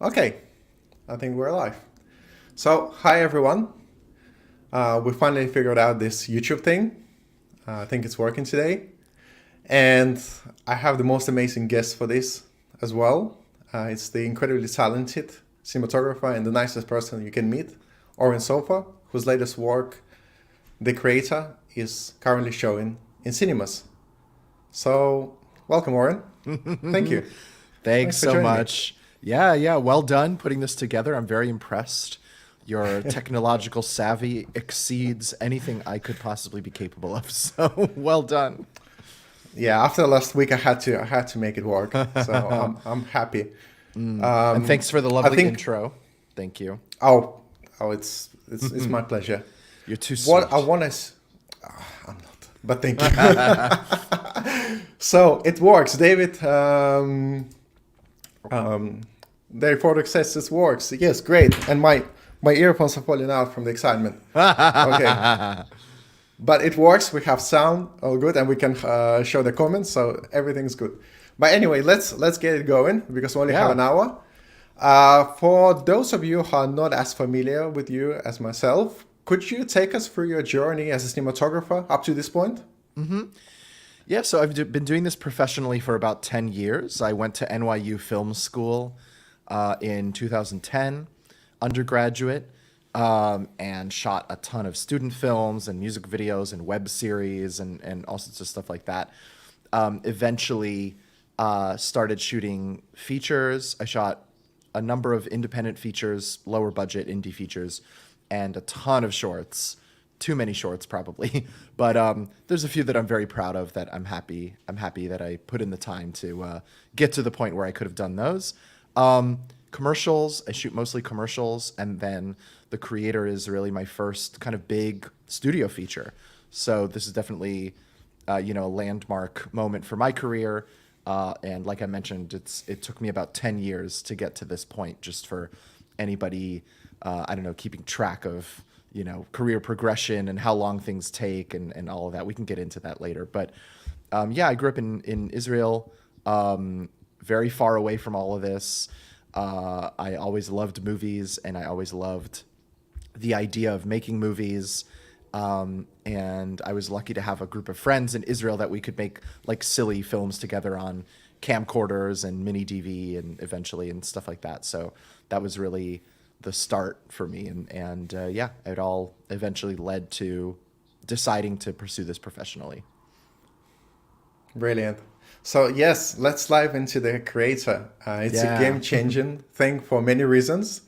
Okay, I think we're live. So, hi everyone. We finally figured out this YouTube thing. I think it's working today. And I have the most amazing guest for this as well. It's the incredibly talented cinematographer and the nicest person you can meet, Oren Soffer, whose latest work, The Creator, is currently showing in cinemas. So, welcome, Oren. Thank you. Thanks Thanks for so joining me. much. Yeah. Well done putting this together. I'm very impressed. Your technological savvy exceeds anything I could possibly be capable of. So well done. Yeah, after last week, I had to make it work. So I'm happy. And thanks for the I lovely think intro. Thank you. oh oh it's my pleasure. You're too What I sweet. want to I'm not, but thank you. So it works, David. The report says it works. Yes, great. And my earphones are falling out from the excitement. Okay, but it works. We have sound, all good, and we can show the comments, so everything's good. But anyway, let's get it going because we only have Yeah. an hour. For those of you who are not as familiar with you as myself, could you take us through your journey as a cinematographer up to this point? Yeah, so been doing this professionally for about 10 years. I went to NYU Film School in 2010, undergraduate, and shot a ton of student films and music videos and web series and all sorts of stuff like that. Eventually, started shooting features. I shot a number of independent features, lower budget indie features, and a ton of shorts. Too many shorts probably, but there's a few that I'm very proud of that I'm happy that I put in the time to get to the point where I could have done those. Commercials, I shoot mostly commercials, and then The Creator is really my first kind of big studio feature. So this is definitely a landmark moment for my career. And like I mentioned, it took me about 10 years to get to this point. Just for anybody, I don't know, keeping track of career progression and how long things take and all of that. We can get into that later. But yeah, I grew up in Israel, very far away from all of this. I always loved movies, and I always loved the idea of making movies. And I was lucky to have a group of friends in Israel that we could make like silly films together on camcorders and mini DV and eventually and stuff like that. So that was really the start for me. And yeah, it all eventually led to deciding to pursue this professionally. Brilliant. So yes, let's dive into The Creator. It's a Yeah. game-changing thing for many reasons.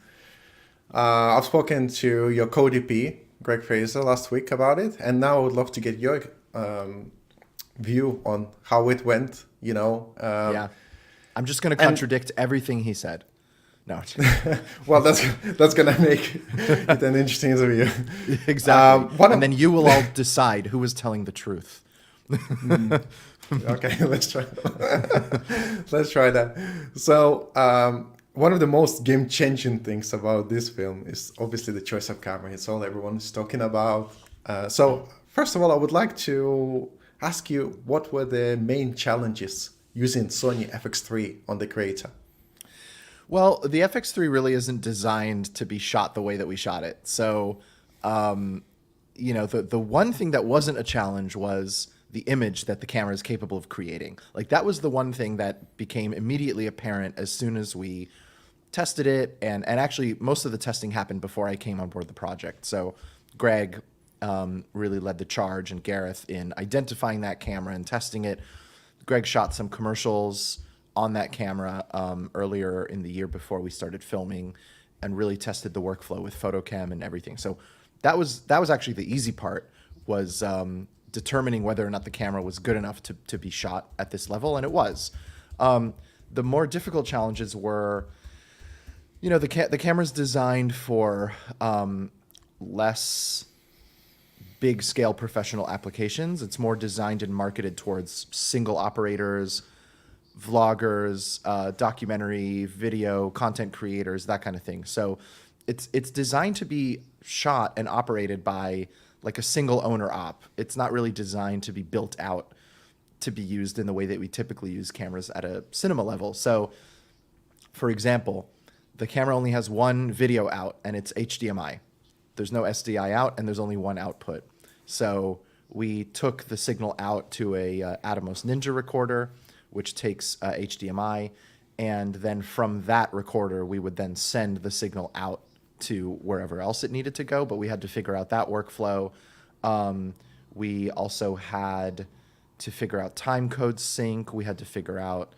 I've spoken to your co-DP, Greg Fraser, last week about it, and now I would love to get your view on how it went. Yeah. I'm just going to And contradict everything he said. No. well, that's gonna make it an interesting interview. Exactly. One And of then you will all decide who was telling the truth. Okay, let's try. Let's try that. So, one of the most game-changing things about this film is obviously the choice of camera. It's all everyone is talking about. So, first of all, I would like to ask you what were the main challenges using Sony FX3 on The Creator? Well, the FX3 really isn't designed to be shot the way that we shot it. So, the one thing that wasn't a challenge was the image that the camera is capable of creating. Like that was the one thing that became immediately apparent as soon as we tested it, and actually most of the testing happened before I came on board the project. So, Greg really led the charge, and Gareth in identifying that camera and testing it. Greg shot some commercials on that camera earlier in the year before we started filming, and really tested the workflow with photochem and everything. So that was actually the easy part, was determining whether or not the camera was good enough to be shot at this level, and it was. The more difficult challenges were, the camera's designed for less big scale professional applications. It's more designed and marketed towards single operators, vloggers, documentary, video, content creators, that kind of thing. So it's designed to be shot and operated by like a single owner op. It's not really designed to be built out to be used in the way that we typically use cameras at a cinema level. So, for example, the camera only has one video out, and it's HDMI. There's no SDI out, and there's only one output. So we took the signal out to a Atomos Ninja recorder, which takes HDMI, and then from that recorder, we would then send the signal out to wherever else it needed to go, but we had to figure out that workflow. We also had to figure out time code sync. We had to figure out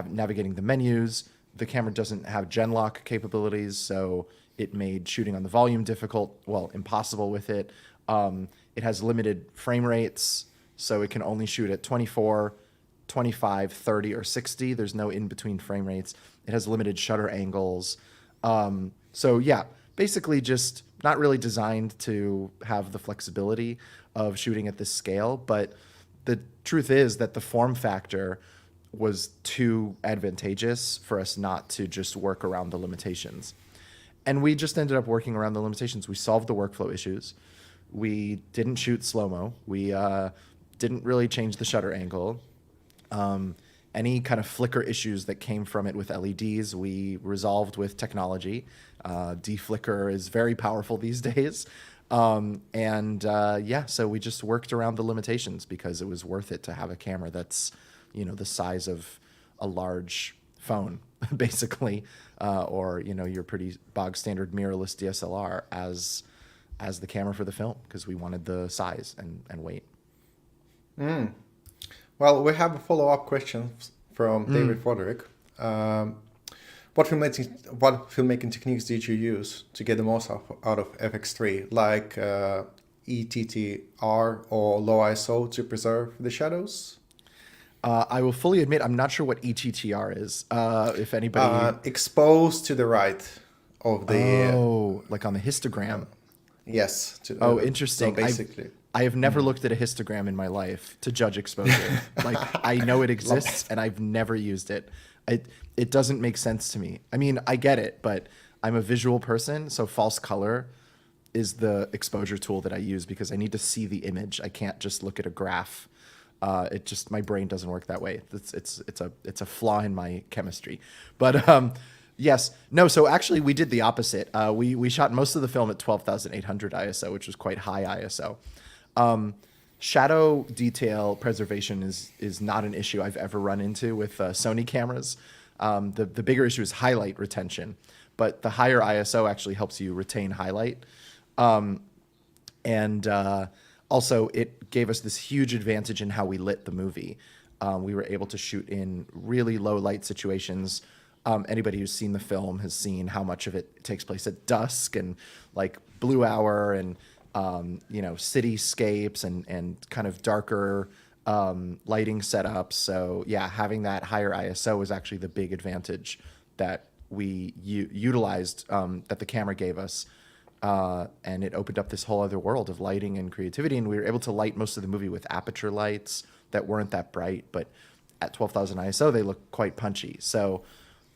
navigating the menus. The camera doesn't have gen lock capabilities, so it made shooting on the volume difficult, well, impossible with it. It has limited frame rates, so it can only shoot at 24, 25, 30, or 60. There's no in-between frame rates. It has limited shutter angles. So yeah, basically just not really designed to have the flexibility of shooting at this scale. But the truth is that the form factor was too advantageous for us not to just work around the limitations. And we just ended up working around the limitations. We solved the workflow issues. We didn't shoot slow-mo. We didn't really change the shutter angle. Any kind of flicker issues that came from it with LEDs, we resolved with technology. Deflicker is very powerful these days. So we just worked around the limitations because it was worth it to have a camera that's, the size of a large phone, basically, or, your pretty bog standard mirrorless DSLR as the camera for the film, because we wanted the size and weight. Well, we have a follow-up question from David Roderick. What filmmaking techniques did you use to get the most out of FX3, like ETTR or low ISO to preserve the shadows? I will fully admit I'm not sure what ETTR is. If anybody exposed to the right of the like on the histogram. Yes. Interesting. So basically, I have never looked at a histogram in my life to judge exposure. Like, I know it exists and I've never used it. It doesn't make sense to me. I mean, I get it, but I'm a visual person, so false color is the exposure tool that I use because I need to see the image. I can't just look at a graph. My brain doesn't work that way. It's a flaw in my chemistry. But yes, no. So actually, we did the opposite. We shot most of the film at 12,800 ISO, which was quite high ISO. Shadow detail preservation is not an issue I've ever run into with Sony cameras. The bigger issue is highlight retention, but the higher ISO actually helps you retain highlight. Also, it gave us this huge advantage in how we lit the movie. We were able to shoot in really low light situations. Anybody who's seen the film has seen how much of it takes place at dusk and like blue hour and cityscapes and kind of darker lighting setups. So yeah, having that higher ISO was actually the big advantage that we utilized that the camera gave us. And it opened up this whole other world of lighting and creativity. And we were able to light most of the movie with aperture lights that weren't that bright, but at 12,000 ISO, they look quite punchy. So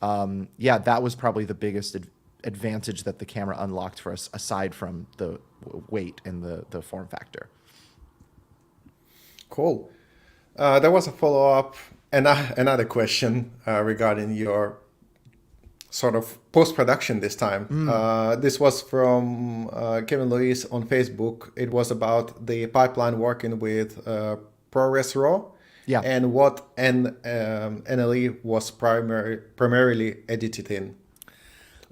that was probably the biggest advantage that the camera unlocked for us, aside from the weight and the form factor. Cool. There was a follow-up, another question regarding your sort of post-production this time. This was from Kevin Lewis on Facebook. It was about the pipeline working with ProRes RAW. Yeah. And what NLE was primarily edited in.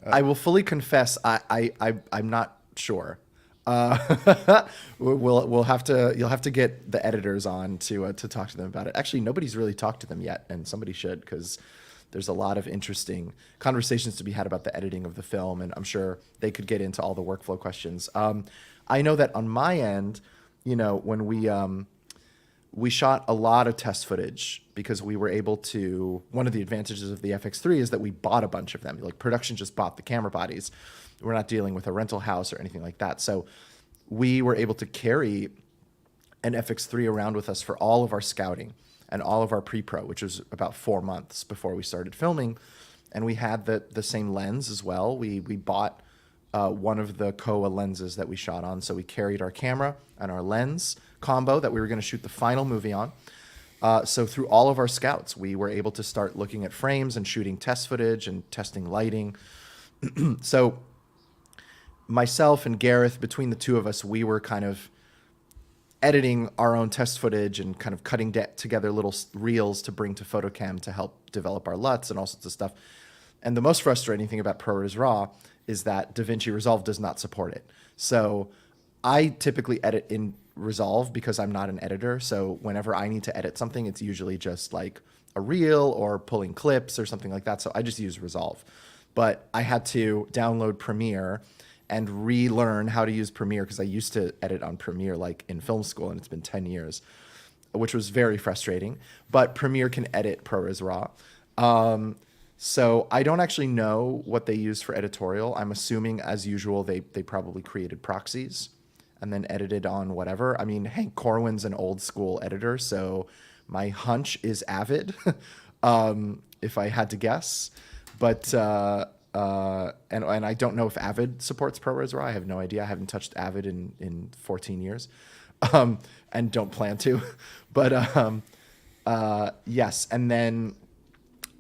I will fully confess, I'm not sure. You'll have to get the editors on to talk to them about it. Actually, nobody's really talked to them yet, and somebody should, because there's a lot of interesting conversations to be had about the editing of the film, and I'm sure they could get into all the workflow questions. I know that on my end, when we shot a lot of test footage because we were able to. One of the advantages of the FX3 is that we bought a bunch of them. Like, production just bought the camera bodies. We're not dealing with a rental house or anything like that. So we were able to carry an FX3 around with us for all of our scouting and all of our pre-pro, which was about 4 months before we started filming. And we had the same lens as well. We bought one of the Kowa lenses that we shot on. So we carried our camera and our lens combo that we were going to shoot the final movie on. So through all of our scouts, we were able to start looking at frames and shooting test footage and testing lighting. So myself and Gareth, between the two of us, we were kind of editing our own test footage and kind of cutting together little reels to bring to Photocam to help develop our LUTs and all sorts of stuff. And the most frustrating thing about ProRes RAW is that DaVinci Resolve does not support it. So I typically edit in Resolve because I'm not an editor. So whenever I need to edit something, it's usually just like a reel or pulling clips or something like that. So I just use Resolve. But I had to download Premiere and relearn how to use Premiere because I used to edit on Premiere like in film school, and it's been 10 years, which was very frustrating. But Premiere can edit ProRes RAW. So I don't actually know what they used for editorial. I'm assuming, as usual, they probably created proxies and then edited on whatever. I mean, Hank Corwin's an old school editor, so my hunch is Avid, if I had to guess. But and I don't know if Avid supports ProRes RAW. I have no idea. I haven't touched Avid in 14 years, and don't plan to. But yes, and then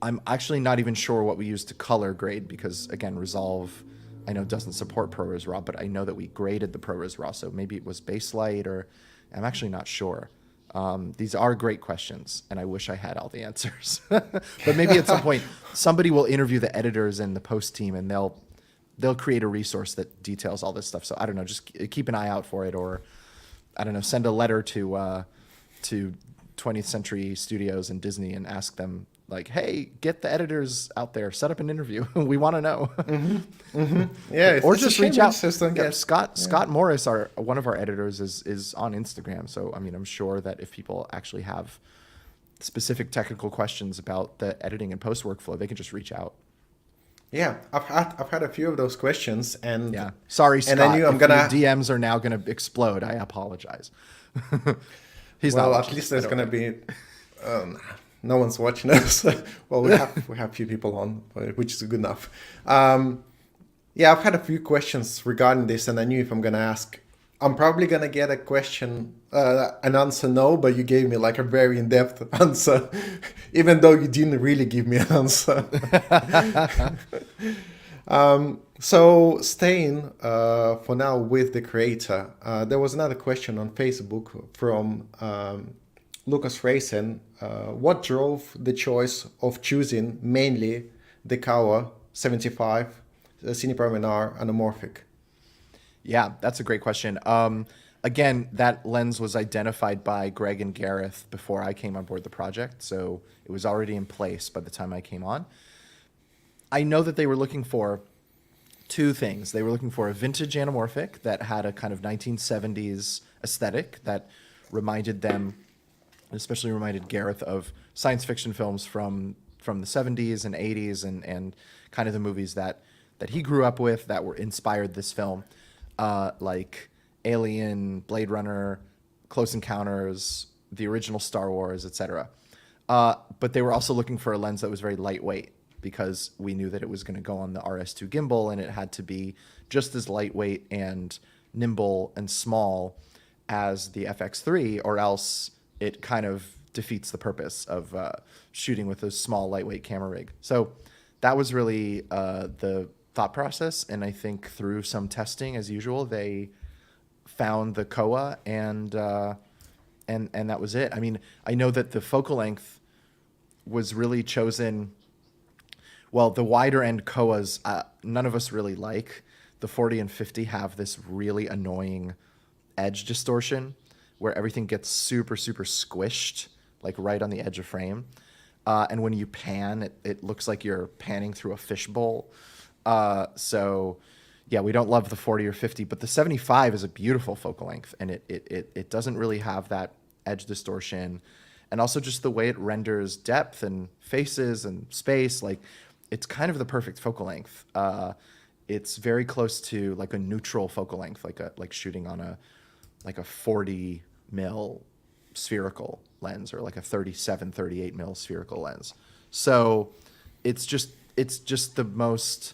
I'm actually not even sure what we use to color grade because, again, Resolve I know doesn't support ProRes RAW, but I know that we graded the ProRes RAW, so maybe it was Baselight, or I'm actually not sure. These are great questions, and I wish I had all the answers. But maybe at some point, somebody will interview the editors and the post team, and they'll create a resource that details all this stuff. So I don't know, just keep an eye out for it, or I don't know, send a letter to 20th Century Studios and Disney and ask them, like, hey, get the editors out there, set up an interview. We want to know. Yeah, or just reach out. Yeah. Scott Morris, one of our editors, is on Instagram. So I mean, I'm sure that if people actually have specific technical questions about the editing and post workflow, they can just reach out. Yeah, I've had a few of those questions, and yeah, sorry, Scott. And I knew I'm gonna your DMs are now gonna explode. I apologize. At least there's gonna be. No one's watching us. Well, we have a few people on, which is good enough. Yeah, I've had a few questions regarding this, and I knew if I'm gonna ask, I'm probably gonna get a question, an answer no, but you gave me like a very in-depth answer, even though you didn't really give me an answer. So staying for now with the creator, there was another question on Facebook from Lucas Racen. What drove the choice of choosing mainly the Kawa 75, the Cine Premium R anamorphic? Yeah, that's a great question. Again, that lens was identified by Greg and Gareth before I came on board the project, so it was already in place by the time I came on. I know that they were looking for two things. They were looking for a vintage anamorphic that had a kind of 1970s aesthetic that reminded them, especially reminded Gareth, of science fiction films from the 70s and 80s and kind of the movies that he grew up with that were inspired this film, like Alien, Blade Runner, Close Encounters, the original Star Wars, etc. But they were also looking for a lens that was very lightweight because we knew that it was going to go on the RS2 gimbal, and it had to be just as lightweight and nimble and small as the FX3, or else it kind of defeats the purpose of shooting with a small, lightweight camera rig. So that was really the thought process, and I think through some testing, as usual, they found the Kowa, and that was it. I mean, I know that the focal length was really chosen. Well, the wider end Kowas, none of us really like. The 40 and 50 have this really annoying edge distortion where everything gets super, super squished, like right on the edge of frame. And when you pan, it looks like you're panning through a fishbowl. So yeah, we don't love the 40 or 50, but the 75 is a beautiful focal length, and it doesn't really have that edge distortion. And also just the way it renders depth and faces and space, like it's kind of the perfect focal length. It's very close to like a neutral focal length, like shooting on a 40 mil spherical lens, or like a 37, 38 mil spherical lens. So it's just the most,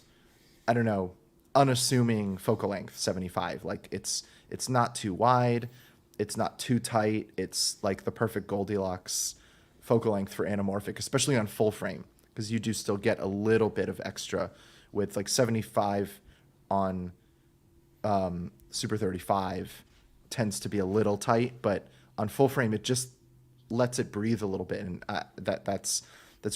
I don't know, unassuming focal length 75. Like it's not too wide, it's not too tight. It's like the perfect Goldilocks focal length for anamorphic, especially on full frame, because you do still get a little bit of extra with like 75 on Super 35 tends to be a little tight, but on full frame it just lets it breathe a little bit, and that's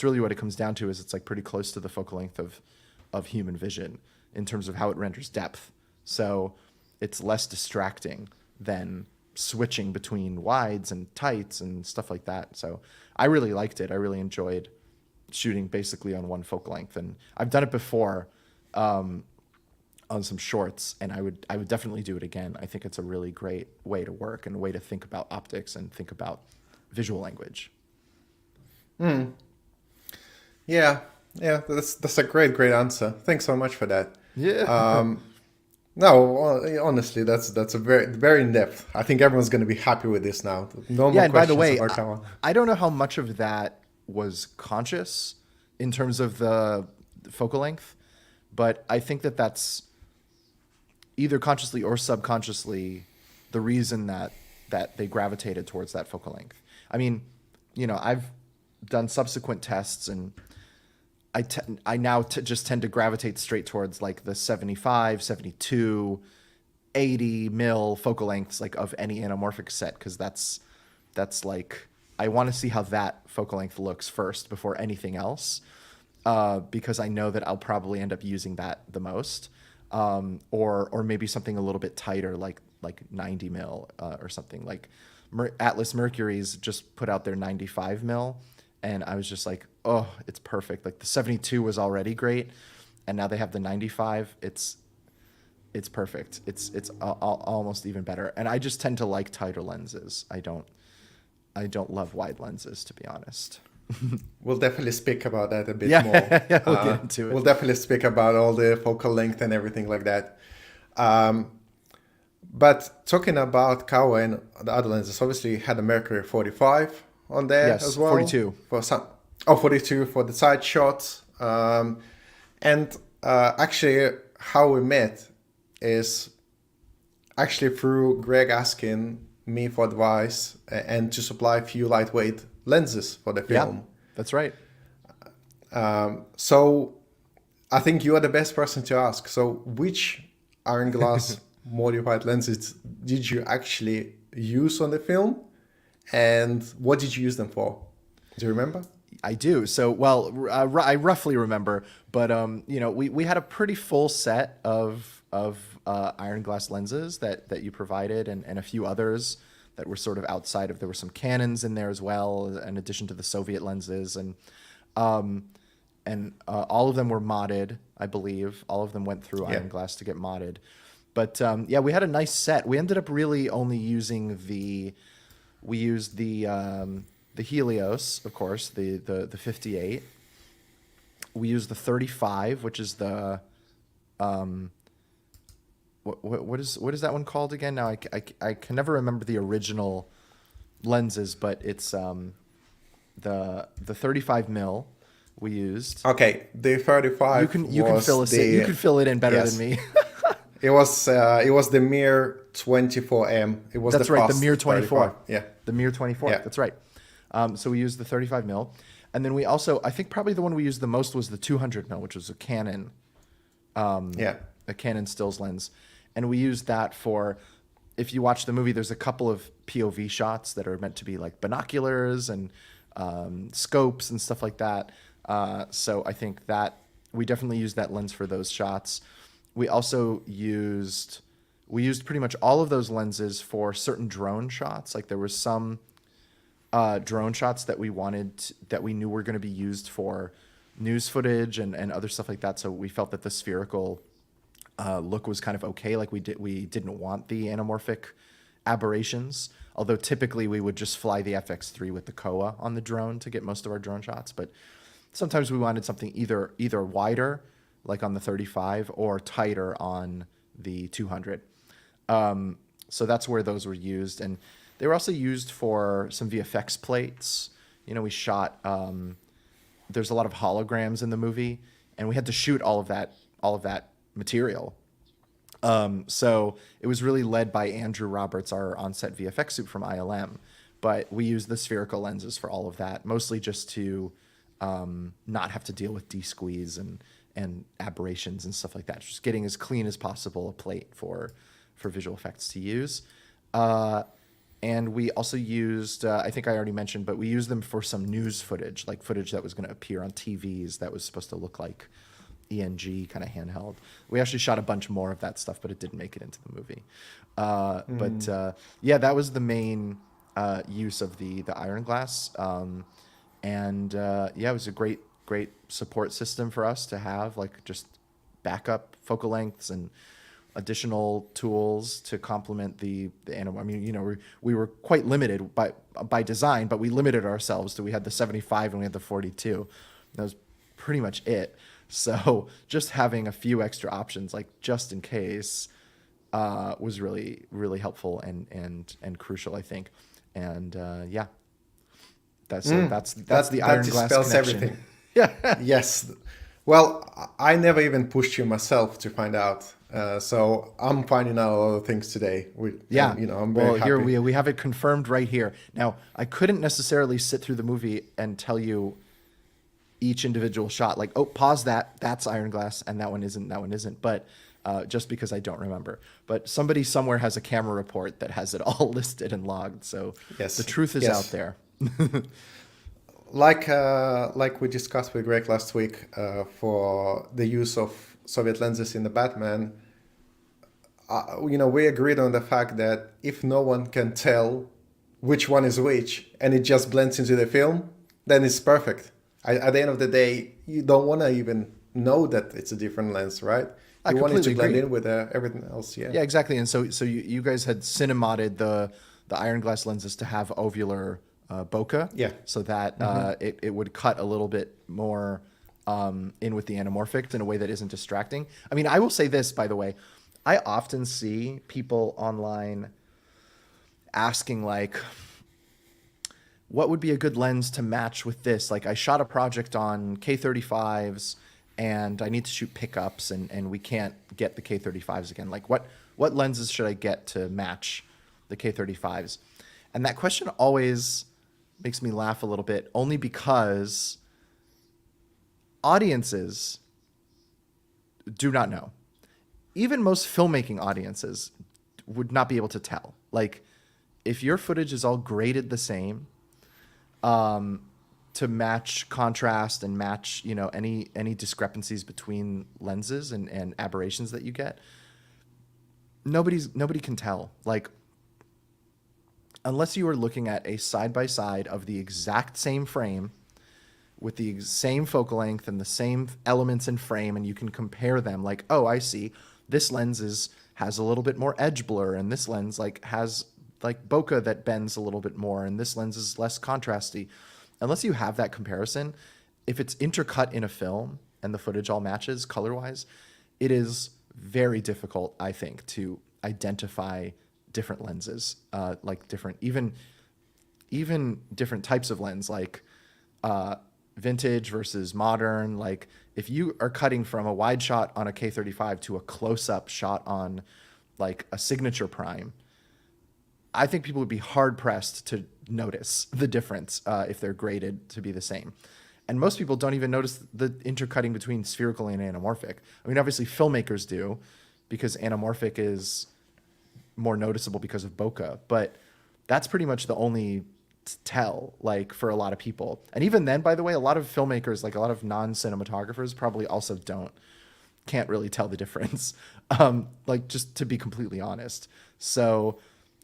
really what it comes down to. Is it's like pretty close to the focal length of human vision in terms of how it renders depth. So it's less distracting than switching between wides and tights and stuff like that. So I really liked it. I really enjoyed shooting basically on one focal length, and I've done it before on some shorts, and I would definitely do it again. I think it's a really great way to work and a way to think about optics and think about visual language. Yeah, that's a great answer. Thanks so much for that. Yeah. No, honestly, that's a very in depth. I think everyone's going to be happy with this now. No Yeah, more and by the questions way, about Kawa. I don't know how much of that was conscious in terms of the focal length, but I think that that's either consciously or subconsciously the reason that they gravitated towards that focal length. I mean, I've done subsequent tests, and I now just tend to gravitate straight towards like the 75, 72, 80 mil focal lengths like of any anamorphic set, because that's like I want to see how that focal length looks first before anything else, because I know that I'll probably end up using that the most, or maybe something a little bit tighter like 90 mil or something like Atlas Mercury's just put out their 95 mil. And I was just like, oh, it's perfect. Like the 72 was already great, and now they have the 95. It's perfect. It's almost even better. And I just tend to like tighter lenses. I don't love wide lenses, to be honest. We'll definitely speak about that a bit Yeah, more. yeah, we'll get into it. We'll definitely speak about all the focal length and everything like that. But talking about Kawa and the other lenses, obviously you had a Mercury 45 on there Yes, as well. 42. For 42 for the side shots. Actually, how we met is actually through Greg asking me for advice and to supply a few lightweight lenses for the film. Yeah, that's right. So I think you are the best person to ask. So which iron glass modified lenses did you actually use on the film? And what did you use them for? Do you remember? I do. So, well, I roughly remember, but we had a pretty full set of iron glass lenses that you provided, and a few others that were sort of outside of. There were some Canons in there as well, in addition to the Soviet lenses, and all of them were modded, I believe. All of them went through iron glass to get modded. But we had a nice set. We ended up really only using we used the Helios, of course, the 58. We used the 35, which is the what is that one called again? Now I can never remember the original lenses, but it's the 35 mil we used. Okay, the 35. You can fill us in. You can fill it in better than me. It was the Mir 24M. It was That's the right, the fast Mir 24. 35. Yeah. The Mir 24. Yeah. That's right. So we used the 35 mil, and then we also, I think probably the one we used the most was the 200 mil, which was a Canon. A Canon stills lens, and we used that for. If you watch the movie, there's a couple of POV shots that are meant to be like binoculars and scopes and stuff like that. So I think that we definitely used that lens for those shots. We also used pretty much all of those lenses for certain drone shots. Like there was some drone shots that we knew were going to be used for news footage and other stuff like that. So we felt that the spherical look was kind of okay. Like we didn't want the anamorphic aberrations. Although typically we would just fly the FX3 with the Koa on the drone to get most of our drone shots. But sometimes we wanted something either wider, like on the 35, or tighter on the 200. So that's where those were used. And they were also used for some VFX plates. We shot, there's a lot of holograms in the movie, and we had to shoot all of that material. So it was really led by Andrew Roberts, our on-set VFX suit from ILM, but we use the spherical lenses for all of that, mostly just to not have to deal with de-squeeze and aberrations and stuff like that. Just getting as clean as possible a plate for visual effects to use. And we also used, I think I already mentioned, but we used them for some news footage, like footage that was going to appear on TVs that was supposed to look like ENG kind of handheld. We actually shot a bunch more of that stuff, but it didn't make it into the movie. But yeah, that was the main use of the iron glass. And yeah, it was a great support system for us to have, like just backup focal lengths and additional tools to complement the animal. I mean, you know, we were quite limited by design, but we limited ourselves to, we had the 75 and we had the 42. That was pretty much it. So just having a few extra options, like just in case, was really, really helpful and crucial, I think. And yeah, that's the iron glass dispels connection. everything. Yeah. Yes. Well, I never even pushed you myself to find out. So I'm finding out a lot of things today. Yeah. And, you know, I'm very happy. Here we have it confirmed right here. Now, I couldn't necessarily sit through the movie and tell you each individual shot, like, oh, pause that. That's iron glass, and that one isn't. That one isn't. But just because I don't remember. But somebody somewhere has a camera report that has it all listed and logged. So yes, the truth is out there. Like we discussed with Greg last week, for the use of Soviet lenses in the Batman, you know, we agreed on the fact that if no one can tell which one is which and it just blends into the film, then it's perfect. At the end of the day, you don't want to even know that it's a different lens, right? You want it to blend in with everything else. Yeah. Yeah, exactly. And so you guys had cinemated the iron glass lenses to have ovular bokeh, Yeah. so that it would cut a little bit more in with the anamorphic in a way that isn't distracting. I mean, I will say this, by the way, I often see people online asking, like, what would be a good lens to match with this? Like, I shot a project on K35s and I need to shoot pickups and we can't get the K35s again. Like, what lenses should I get to match the K35s? And that question always makes me laugh a little bit, only because audiences do not know. Even most filmmaking audiences would not be able to tell. Like, if your footage is all graded the same, to match contrast and match, you know, any discrepancies between lenses and aberrations that you get, nobody can tell. Like, unless you are looking at a side-by-side of the exact same frame with the same focal length and the same elements in frame, and you can compare them, like, oh, I see, this lens has a little bit more edge blur, and this lens has like bokeh that bends a little bit more, and this lens is less contrasty. Unless you have that comparison, if it's intercut in a film and the footage all matches color-wise, it is very difficult, I think, to identify different lenses, like different, even different types of lens, like vintage versus modern. Like, if you are cutting from a wide shot on a K35 to a close-up shot on like a signature prime, I think people would be hard-pressed to notice the difference if they're graded to be the same. And most people don't even notice the intercutting between spherical and anamorphic. I mean, obviously filmmakers do, because anamorphic is more noticeable because of bokeh, but that's pretty much the only tell, like, for a lot of people. And even then, by the way, a lot of filmmakers, like a lot of non-cinematographers, probably also can't really tell the difference, like, just to be completely honest. So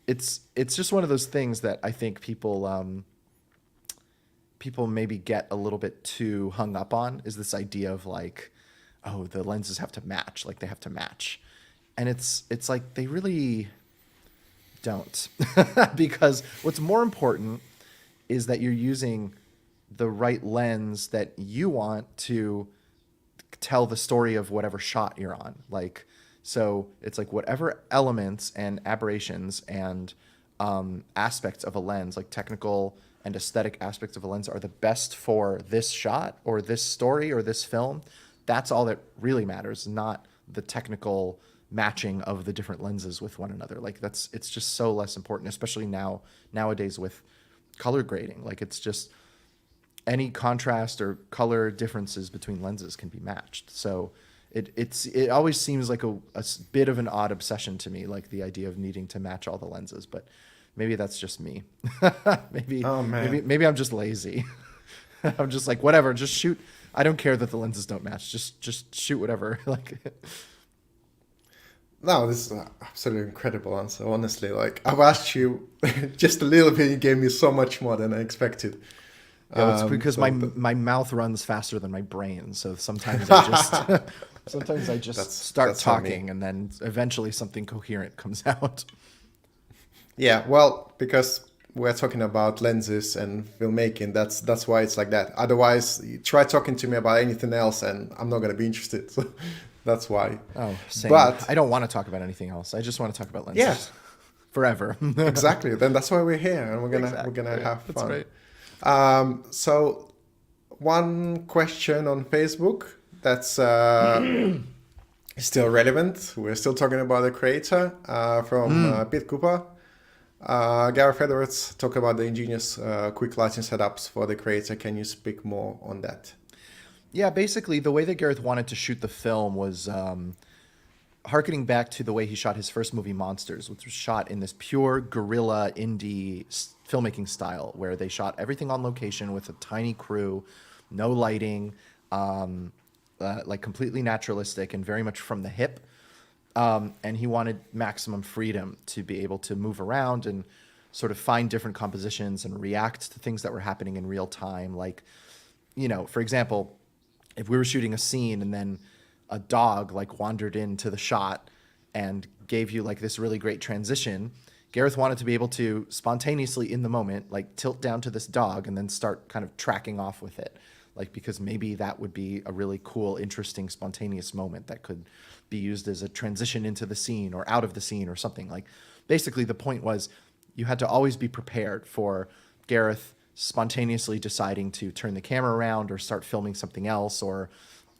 it's just one of those things that I think people maybe get a little bit too hung up on, is this idea of like, oh, the lenses have to match, like they have to match. And it's like they really don't. Because what's more important is that you're using the right lens that you want to tell the story of whatever shot you're on. Like, so it's like whatever elements and aberrations and aspects of a lens, like technical and aesthetic aspects of a lens, are the best for this shot or this story or this film. That's all that really matters, not the technical matching of the different lenses with one another. Like, it's just so less important, especially nowadays with color grading. Like it's just any contrast or color differences between lenses can be matched. So it always seems like a bit of an odd obsession to me, like the idea of needing to match all the lenses. But maybe that's just me. maybe Oh man. maybe I'm just lazy. I'm just like, whatever, just shoot. I don't care that the lenses don't match. Just shoot whatever. Like, No, this is an absolutely incredible answer. Honestly, like I've asked you just a little bit, you gave me so much more than I expected. it's because So my mouth runs faster than my brain. So sometimes I just sometimes I just start that's on me. talking, and then eventually something coherent comes out. Yeah, well, because we're talking about lenses and filmmaking, that's why it's like that. Otherwise, you try talking to me about anything else, and I'm not gonna be interested. So that's why. Oh, same. But I don't want to talk about anything else. I just want to talk about lenses yeah, forever. exactly. Then that's why we're here, and we're Exactly, gonna yeah, have that's fun. right. So one question on Facebook that's still relevant. We're still talking about the creator from Pete Cooper. Gareth Edwards talk about the ingenious quick lighting setups for the creator. Can you speak more on that? Yeah, basically, the way that Gareth wanted to shoot the film was harkening back to the way he shot his first movie, Monsters, which was shot in this pure guerrilla indie filmmaking style, where they shot everything on location with a tiny crew, no lighting, like completely naturalistic and very much from the hip. And he wanted maximum freedom to be able to move around and sort of find different compositions and react to things that were happening in real time. Like, for example, if we were shooting a scene and then a dog like wandered into the shot and gave you like this really great transition, Gareth wanted to be able to spontaneously in the moment, like tilt down to this dog and then start kind of tracking off with it. Like, because maybe that would be a really cool, interesting, spontaneous moment that could be used as a transition into the scene or out of the scene or something. Like, basically the point was you had to always be prepared for Gareth spontaneously deciding to turn the camera around or start filming something else, or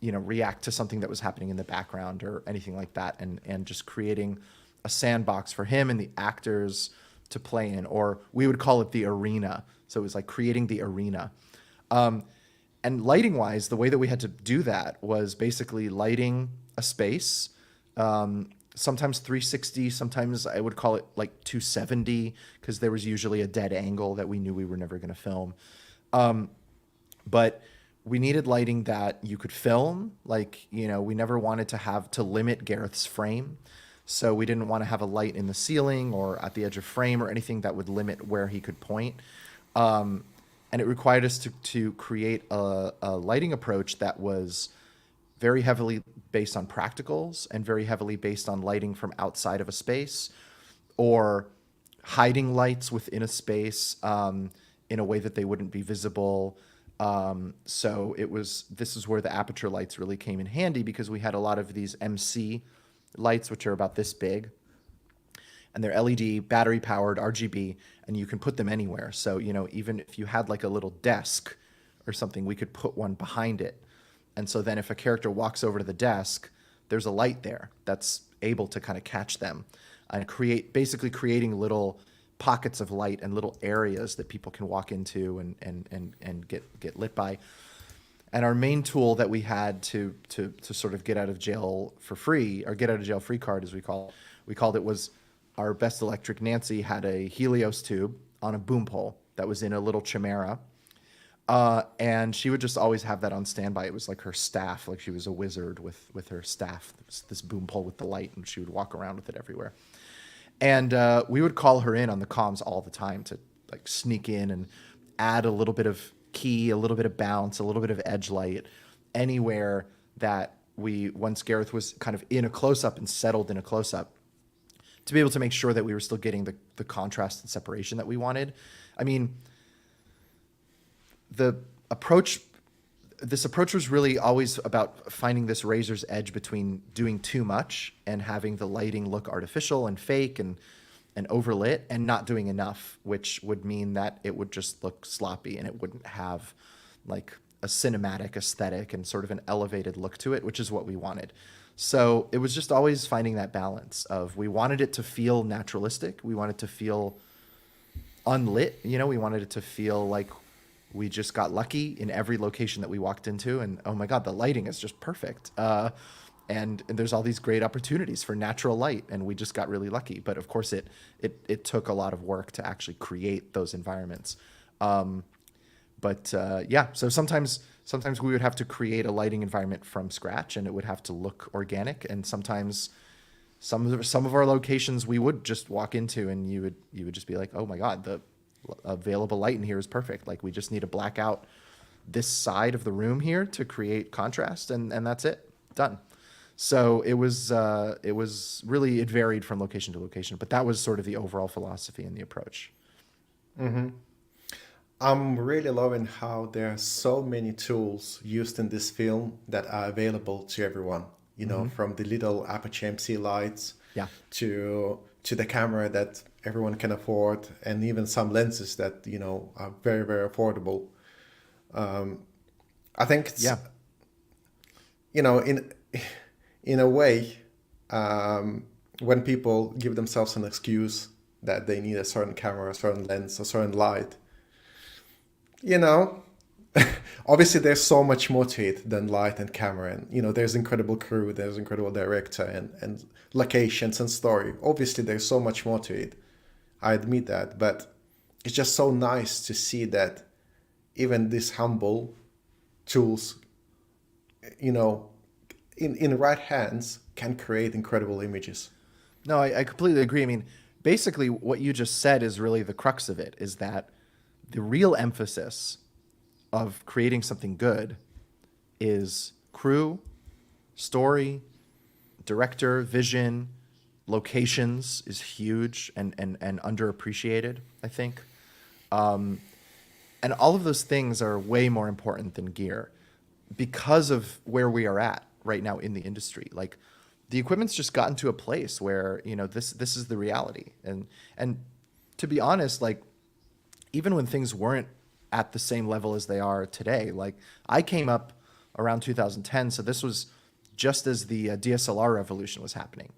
react to something that was happening in the background or anything like that, and just creating a sandbox for him and the actors to play in, or we would call it the arena. So it was like creating the arena. And lighting wise, the way that we had to do that was basically lighting a space, sometimes 360, sometimes I would call it like 270, because there was usually a dead angle that we knew we were never going to film. But we needed lighting that you could film. Like, we never wanted to have to limit Gareth's frame. So we didn't want to have a light in the ceiling or at the edge of frame or anything that would limit where he could point. And it required us to create a lighting approach that was very heavily based on practicals and very heavily based on lighting from outside of a space, or hiding lights within a space in a way that they wouldn't be visible. So this is where the aperture lights really came in handy, because we had a lot of these MC lights, which are about this big, and they're LED, battery powered, RGB, and you can put them anywhere. So, even if you had like a little desk or something, we could put one behind it. And so then if a character walks over to the desk, there's a light there that's able to kind of catch them and basically creating little pockets of light and little areas that people can walk into and get lit by. And our main tool that we had to sort of get out of jail for free, or get out of jail free card, as we called it, was our best electric Nancy had a Helios tube on a boom pole that was in a little chimera. And she would just always have that on standby. It was like her staff, like she was a wizard with her staff, this boom pole with the light, and she would walk around with it everywhere. And we would call her in on the comms all the time to like sneak in and add a little bit of key, a little bit of bounce, a little bit of edge light, anywhere that once Gareth was kind of in a close-up and settled in a close-up, to be able to make sure that we were still getting the contrast and separation that we wanted. I mean, this approach was really always about finding this razor's edge between doing too much and having the lighting look artificial and fake and overlit, and not doing enough, which would mean that it would just look sloppy and it wouldn't have like a cinematic aesthetic and sort of an elevated look to it, which is what we wanted. So it was just always finding that balance of, we wanted it to feel naturalistic. We wanted to feel unlit. You know, we wanted it to feel like we just got lucky in every location that we walked into, and oh my god, the lighting is just perfect. And there's all these great opportunities for natural light, and we just got really lucky. But of course, it took a lot of work to actually create those environments. Yeah, so sometimes we would have to create a lighting environment from scratch, and it would have to look organic. And sometimes some of our locations we would just walk into, and you would just be like, oh my god, the available light in here is perfect. Like, we just need to black out this side of the room here to create contrast, and that's it, done. So it was really, it varied from location to location, but that was sort of the overall philosophy and the approach. I'm really loving how there are so many tools used in this film that are available to everyone. You know, from the little Aperture MC lights Yeah. to the camera that everyone can afford, and even some lenses that, you know, are very, very affordable. I think it's, Yeah. you know, in a way, when people give themselves an excuse that they need a certain camera, a certain lens, a certain light, you know, obviously there's so much more to it than light and camera. And, you know, there's incredible crew, there's incredible director and locations and story. Obviously there's so much more to it. I admit that, but it's just so nice to see that even these humble tools, you know, in the right hands can create incredible images. No, I completely agree. I mean, basically, what you just said is really the crux of it, is that the real emphasis of creating something good is crew, story, director, vision, locations is huge and underappreciated, I think. And all of those things are way more important than gear because of where we are at right now in the industry. Like, the equipment's just gotten to a place where, you know, this is the reality. And to be honest, like, even when things weren't at the same level as they are today, like, I came up around 2010, so this was just as the DSLR revolution was happening.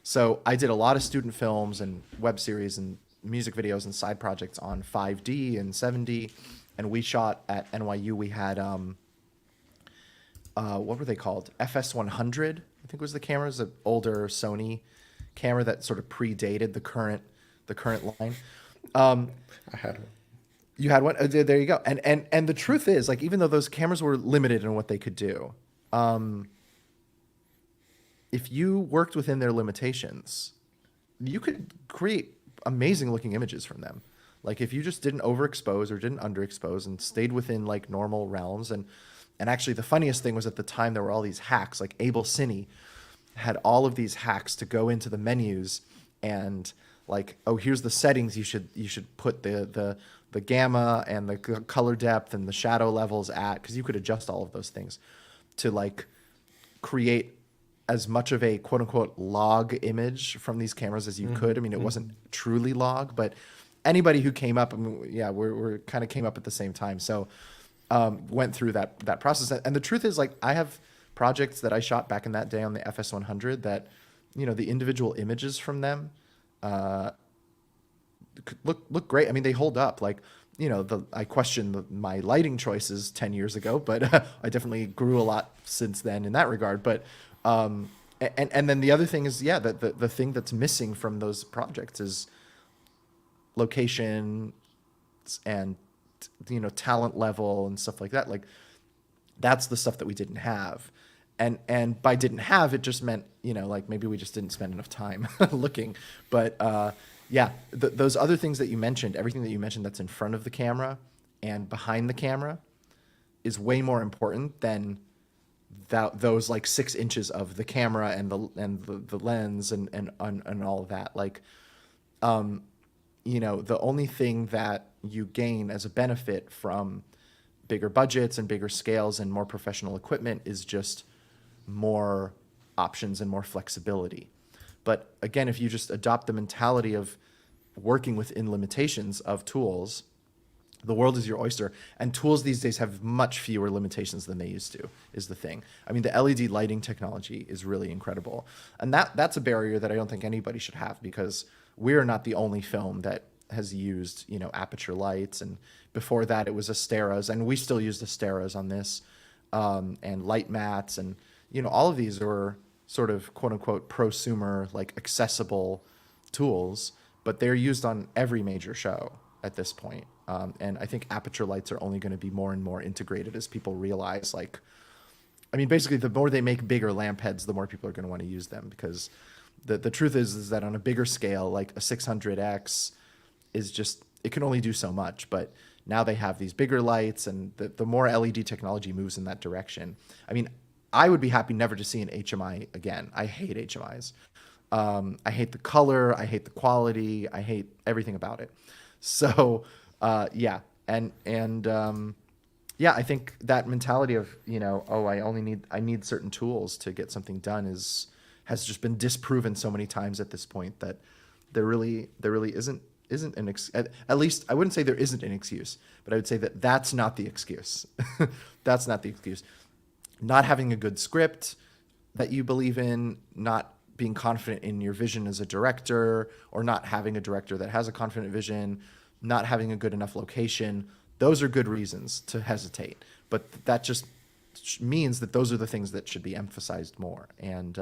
So I did a lot of student films and web series and music videos and side projects on 5D and 7D, and we shot at NYU. We had what were they called? FS100, I think was the camera. It was an older Sony camera that sort of predated the current line. I had one. You had one. There you go. And the truth is, like, even though those cameras were limited in what they could do, if you worked within their limitations, you could create amazing looking images from them. Like, if you just didn't overexpose or didn't underexpose and stayed within like normal realms. And actually, the funniest thing was, at the time there were all these hacks. Like, Abel Cine had all of these hacks to go into the menus and, like, oh, here's the settings you should put the gamma and the color depth and the shadow levels at, because you could adjust all of those things to, like, create as much of a quote unquote log image from these cameras as you could. I mean, it wasn't truly log, but anybody who came up, I mean, yeah, we're kind of came up at the same time. So went through that process. And the truth is, like, I have projects that I shot back in that day on the FS100 that, you know, the individual images from them look great. I mean, they hold up. Like, you know, I question my lighting choices 10 years ago, but I definitely grew a lot since then in that regard. But and then the other thing is, yeah, that the thing that's missing from those projects is location and, you know, talent level and stuff like that. Like, that's the stuff that we didn't have. And by didn't have, it just meant, you know, like, maybe we just didn't spend enough time looking. But yeah, those other things that you mentioned, everything that you mentioned that's in front of the camera and behind the camera is way more important than those like 6 inches of the camera and the lens and all of that. Like, you know, the only thing that you gain as a benefit from bigger budgets and bigger scales and more professional equipment is just more options and more flexibility. But again, if you just adopt the mentality of working within limitations of tools, the world is your oyster. And tools these days have much fewer limitations than they used to, is the thing. I mean, the LED lighting technology is really incredible. And that's a barrier that I don't think anybody should have, because we're not the only film that has used, aperture lights, and before that it was Asteras, and we still used Asteras on this, and light mats, and all of these were sort of quote unquote prosumer, like accessible tools, but they're used on every major show at this point. And I think aperture lights are only going to be more and more integrated as people realize, like, I mean, basically, the more they make bigger lamp heads, the more people are going to want to use them, because the truth is that on a bigger scale, like a 600X is just, it can only do so much. But now they have these bigger lights, and the more LED technology moves in that direction. I mean, I would be happy never to see an HMI again. I hate HMIs. I hate the color. I hate the quality. I hate everything about it. So, yeah. Yeah, I think that mentality of, I need certain tools to get something done has just been disproven so many times at this point that there really isn't an at least I wouldn't say there isn't an excuse, but I would say that that's not the excuse. That's not the excuse. Not having a good script that you believe in, not being confident in your vision as a director, or not having a director that has a confident vision, not having a good enough location. Those are good reasons to hesitate, but that just means that those are the things that should be emphasized more. And,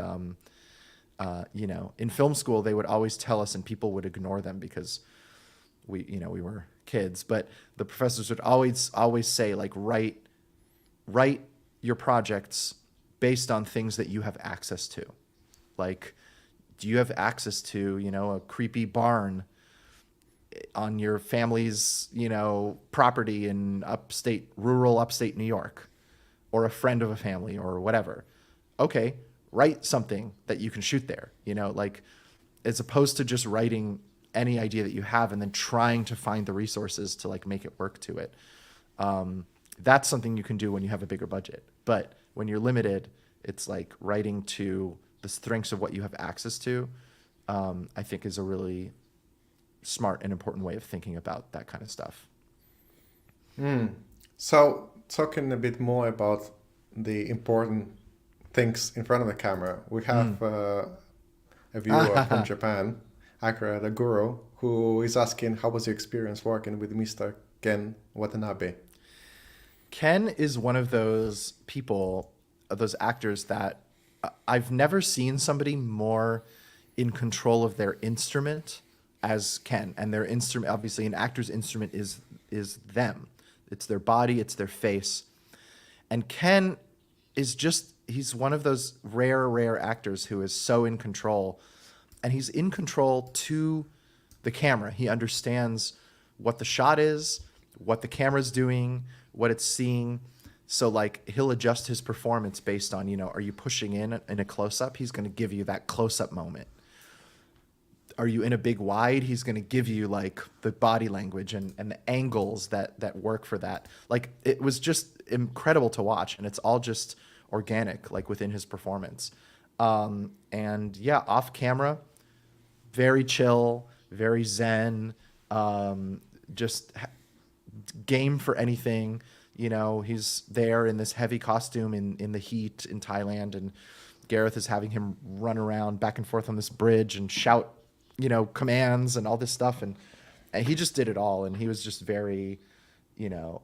in film school, they would always tell us, and people would ignore them because we were kids, but the professors would always say, like, write your projects based on things that you have access to. Like, do you have access to, a creepy barn on your family's, property in rural upstate New York, or a friend of a family or whatever? Okay, write something that you can shoot there, like, as opposed to just writing any idea that you have and then trying to find the resources to, like, make it work to it. That's something you can do when you have a bigger budget. But when you're limited, it's like writing to the strengths of what you have access to, I think is a really smart and important way of thinking about that kind of stuff. So, talking a bit more about the important things in front of the camera, we have a viewer from Japan, Akira the Guru, who is asking, how was your experience working with Mr. Ken Watanabe? Ken is one of those people, those actors that I've never seen somebody more in control of their instrument as Ken. And their instrument, obviously, an actor's instrument is them. It's their body, it's their face. And Ken is he's one of those rare actors who is so in control. And he's in control to the camera. He understands what the shot is, what the camera's doing, what it's seeing. So, like, he'll adjust his performance based on, are you pushing in a close-up? He's going to give you that close-up moment. Are you in a big wide? He's going to give you, like, the body language and the angles that work for that. Like, it was just incredible to watch, and it's all just organic, like, within his performance. And yeah, off camera, very chill, very zen, just game for anything. He's there in this heavy costume in the heat in Thailand, and Gareth is having him run around back and forth on this bridge and shout, commands and all this stuff. And he just did it all. And he was just very,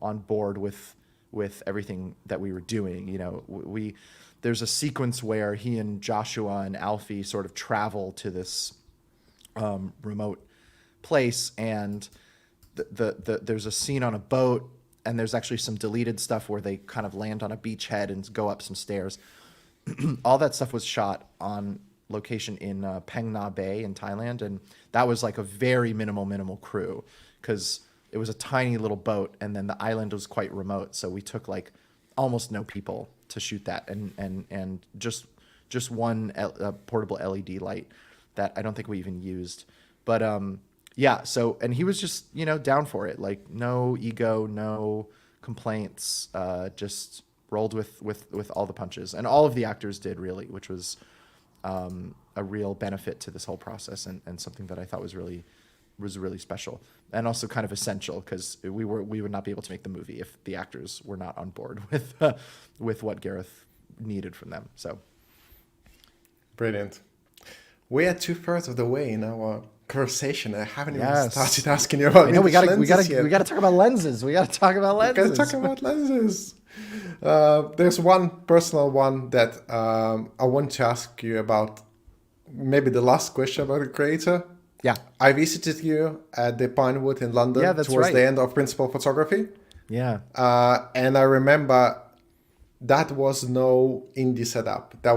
on board with everything that we were doing. There's a sequence where he and Joshua and Alfie sort of travel to this remote place, and there's a scene on a boat, and there's actually some deleted stuff where they kind of land on a beachhead and go up some stairs. All that stuff was shot on location in Phang Nga Bay in Thailand, and that was like a very minimal crew, because it was a tiny little boat, and then the island was quite remote, so we took like almost no people to shoot that, and just one portable LED light that I don't think we even used. But yeah, so, and he was just, down for it, like no ego, no complaints, just rolled with all the punches, and all of the actors did, really, which was a real benefit to this whole process, and something that I thought was really special, and also kind of essential, because we would not be able to make the movie if the actors were not on board with what Gareth needed from them. So brilliant. We are 2/3 of the way in our conversation. I haven't even Yes. started asking you about I know we vintage gotta lenses yet. we gotta talk about lenses. We gotta talk about We're lenses. gonna talk about lenses. There's one personal one that I want to ask you about. Maybe the last question about the creator. Yeah. I visited you at the Pinewood in London Yeah, that's towards right. the end of Principal Photography. Yeah. And I remember that was no indie setup. That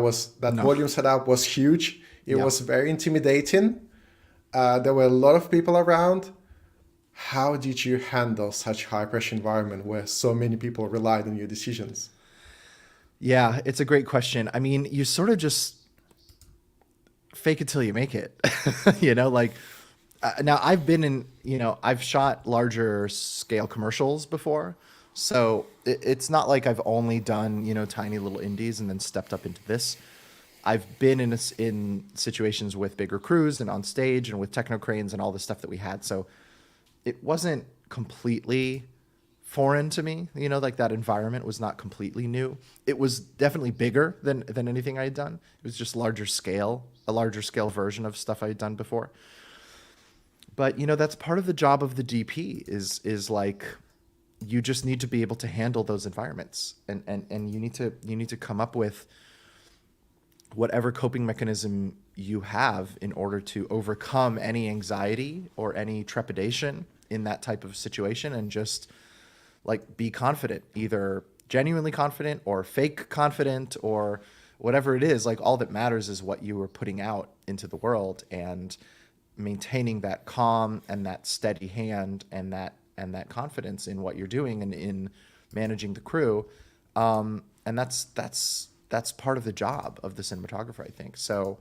No. volume setup was huge. It Yeah. was very intimidating. There were a lot of people around. How did you handle such high pressure environment where so many people relied on your decisions? Yeah, it's a great question. I mean, you sort of just fake it till you make it. Like now I've shot larger scale commercials before. So it's not like I've only done, tiny little indies and then stepped up into this. I've been in situations with bigger crews and on stage and with techno cranes and all the stuff that we had. So it wasn't completely foreign to me, like that environment was not completely new. It was definitely bigger than anything I had done. It was just a larger scale version of stuff I had done before. But that's part of the job of the DP is like you just need to be able to handle those environments, and you need to come up with whatever coping mechanism you have in order to overcome any anxiety or any trepidation in that type of situation, and just like be confident, either genuinely confident or fake confident or whatever it is. Like all that matters is what you are putting out into the world, and maintaining that calm and that steady hand and that confidence in what you're doing and in managing the crew. And that's part of the job of the cinematographer, I think. So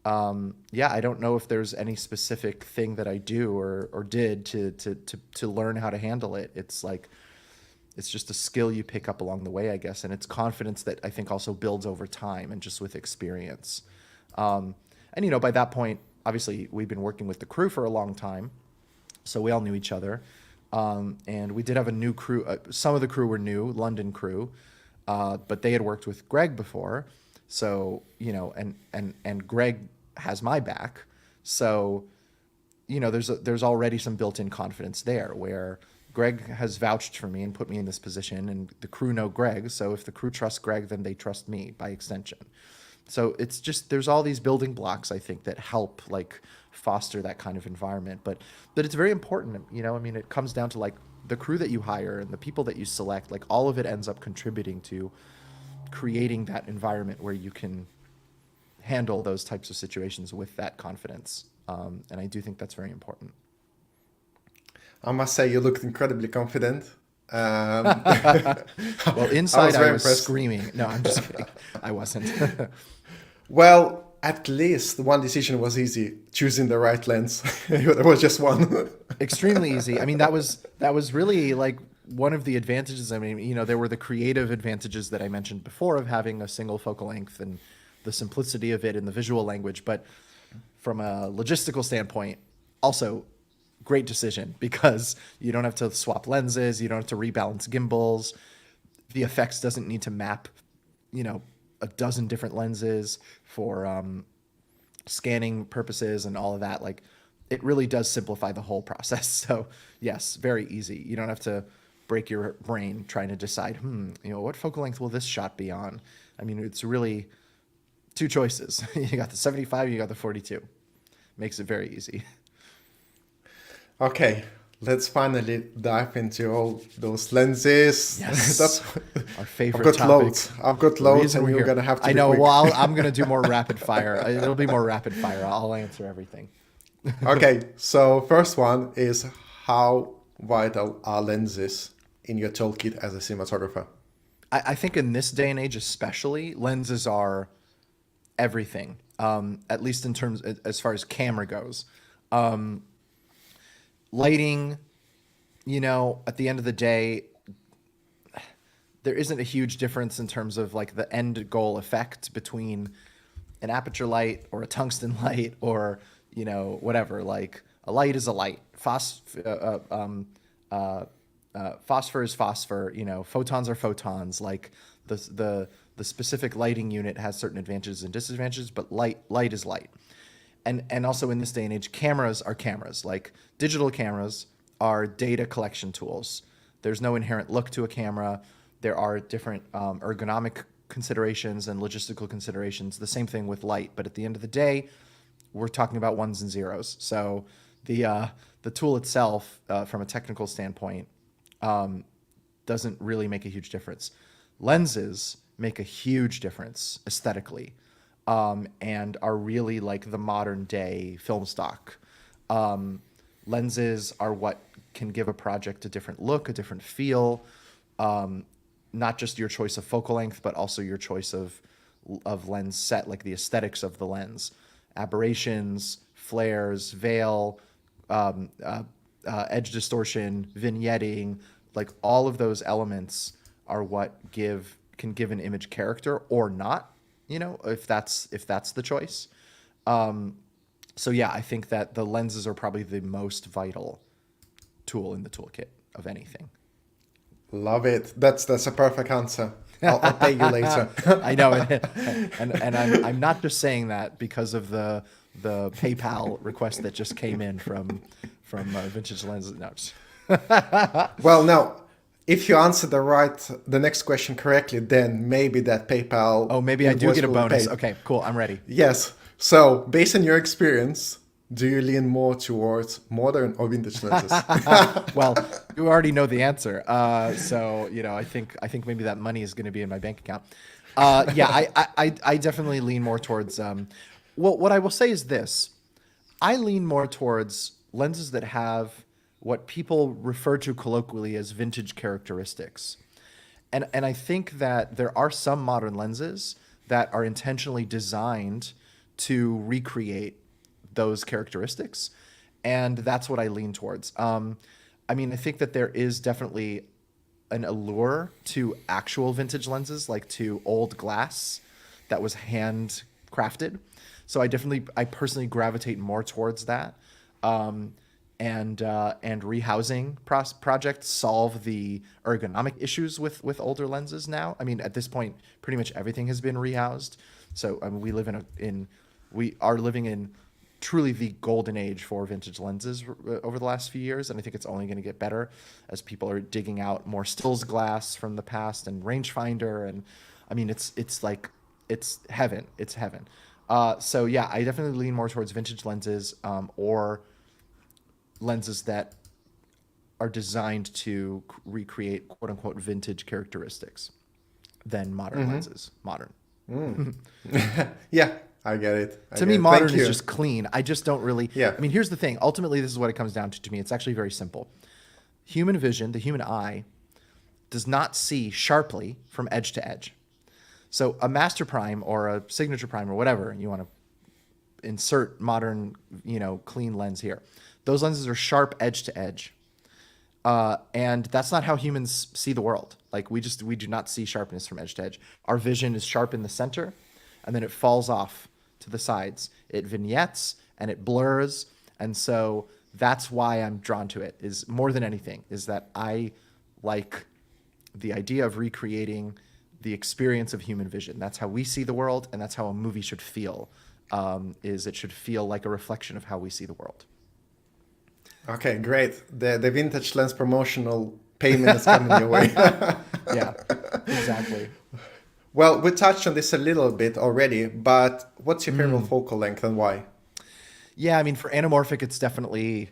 yeah, I don't know if there's any specific thing that I do or did to learn how to handle it. It's just a skill you pick up along the way, I guess. And it's confidence that I think also builds over time and just with experience. And, by that point, obviously we've been working with the crew for a long time, so we all knew each other. And we did have a new crew. Some of the crew were new, London crew, but they had worked with Greg before. So, and Greg has my back. So, there's already some built-in confidence there where Greg has vouched for me and put me in this position, and the crew know Greg. So if the crew trusts Greg, then they trust me by extension. So it's just, there's all these building blocks, I think, that help like foster that kind of environment. But it's very important, it comes down to like the crew that you hire and the people that you select, like all of it ends up contributing to creating that environment where you can handle those types of situations with that confidence. And I do think that's very important. I must say you looked incredibly confident. Well, inside I was impressed. screaming. No, I'm just kidding. I wasn't. Well, at least one decision was easy, choosing the right lens. There was just one. Extremely easy. I mean, that was really like one of the advantages. I mean, there were the creative advantages that I mentioned before of having a single focal length and the simplicity of it and the visual language. But from a logistical standpoint, also great decision, because you don't have to swap lenses, you don't have to rebalance gimbals. The effects doesn't need to map, a dozen different lenses for scanning purposes and all of that. Like, it really does simplify the whole process. So yes, very easy. You don't have to break your brain trying to decide, what focal length will this shot be on? I mean, it's really two choices. You got the 75, you got the 42. Makes it very easy. Okay, let's finally dive into all those lenses. Yes, That's our favorite I've got topic. loads. I've got The loads, reason and we're you're here. gonna have to. I be know. quick. Well, I'm gonna do more rapid fire. It'll be more rapid fire. I'll answer everything. Okay, so first one is, how vital are lenses in your toolkit as a cinematographer? I think in this day and age, especially, lenses are everything. At least in terms as far as camera goes. Lighting, at the end of the day, there isn't a huge difference in terms of like the end goal effect between an aperture light or a tungsten light or, whatever. Like, a light is a light. Phosphor is phosphor. Photons are photons. Like, the specific lighting unit has certain advantages and disadvantages, but light is light. and also in this day and age, cameras are cameras. Like digital cameras are data collection tools. There's no inherent look to a camera. There are different ergonomic considerations and logistical considerations. The same thing with light, but at the end of the day, we're talking about ones and zeros. So the tool itself, from a technical standpoint, doesn't really make a huge difference. Lenses make a huge difference aesthetically, and are really like the modern day film stock. Lenses are what can give a project a different look, a different feel. Not just your choice of focal length, but also your choice of lens set, like the aesthetics of the lens, aberrations, flares, veil, edge distortion, vignetting, like all of those elements are what can give an image character or not, if that's the choice. So yeah, I think that the lenses are probably the most vital tool in the toolkit of anything. Love it. That's a perfect answer. I'll pay you later. I know, and I'm not just saying that because of the PayPal request that just came in from Vintage Lenses. No. Well, now, if you answer the next question correctly, then maybe that PayPal. Oh, maybe I do get a will be bonus. paid. Okay, cool. I'm ready. Yes. So, based on your experience, do you lean more towards modern or vintage lenses? Well, you already know the answer. So I think maybe that money is going to be in my bank account. Yeah, I definitely lean more towards. What I will say is this: I lean more towards lenses that have what people refer to colloquially as vintage characteristics, and I think that there are some modern lenses that are intentionally designed to recreate those characteristics, and that's what I lean towards. I mean, I think that there is definitely an allure to actual vintage lenses, like to old glass that was handcrafted. So I personally gravitate more towards that. And rehousing projects solve the ergonomic issues with older lenses now. I mean, at this point, pretty much everything has been rehoused. So I mean, we are living in truly the golden age for vintage lenses over the last few years, and I think it's only going to get better as people are digging out more stills glass from the past and rangefinder, and I mean it's heaven. It's heaven. So yeah, I definitely lean more towards vintage lenses, or lenses that are designed to recreate quote unquote vintage characteristics than modern lenses. Modern. Yeah, I get it. To me, modern is just clean. I just don't really. Yeah. I mean, here's the thing. Ultimately, this is what it comes down to me. It's actually very simple. Human vision, the human eye, does not see sharply from edge to edge. So a master prime or a signature prime or whatever you want to insert modern, clean lens here. Those lenses are sharp edge to edge. And that's not how humans see the world. Like we do not see sharpness from edge to edge. Our vision is sharp in the center, and then it falls off to the sides. It vignettes and it blurs. And so that's why I'm drawn to it, is more than anything, is that I like the idea of recreating the experience of human vision. That's how we see the world, and that's how a movie should feel, is it should feel like a reflection of how we see the world. Okay, great. The vintage lens promotional payment is coming your way. Yeah, exactly. Well, we touched on this a little bit already, but what's your favorite focal length and why? Yeah, I mean, for anamorphic, it's definitely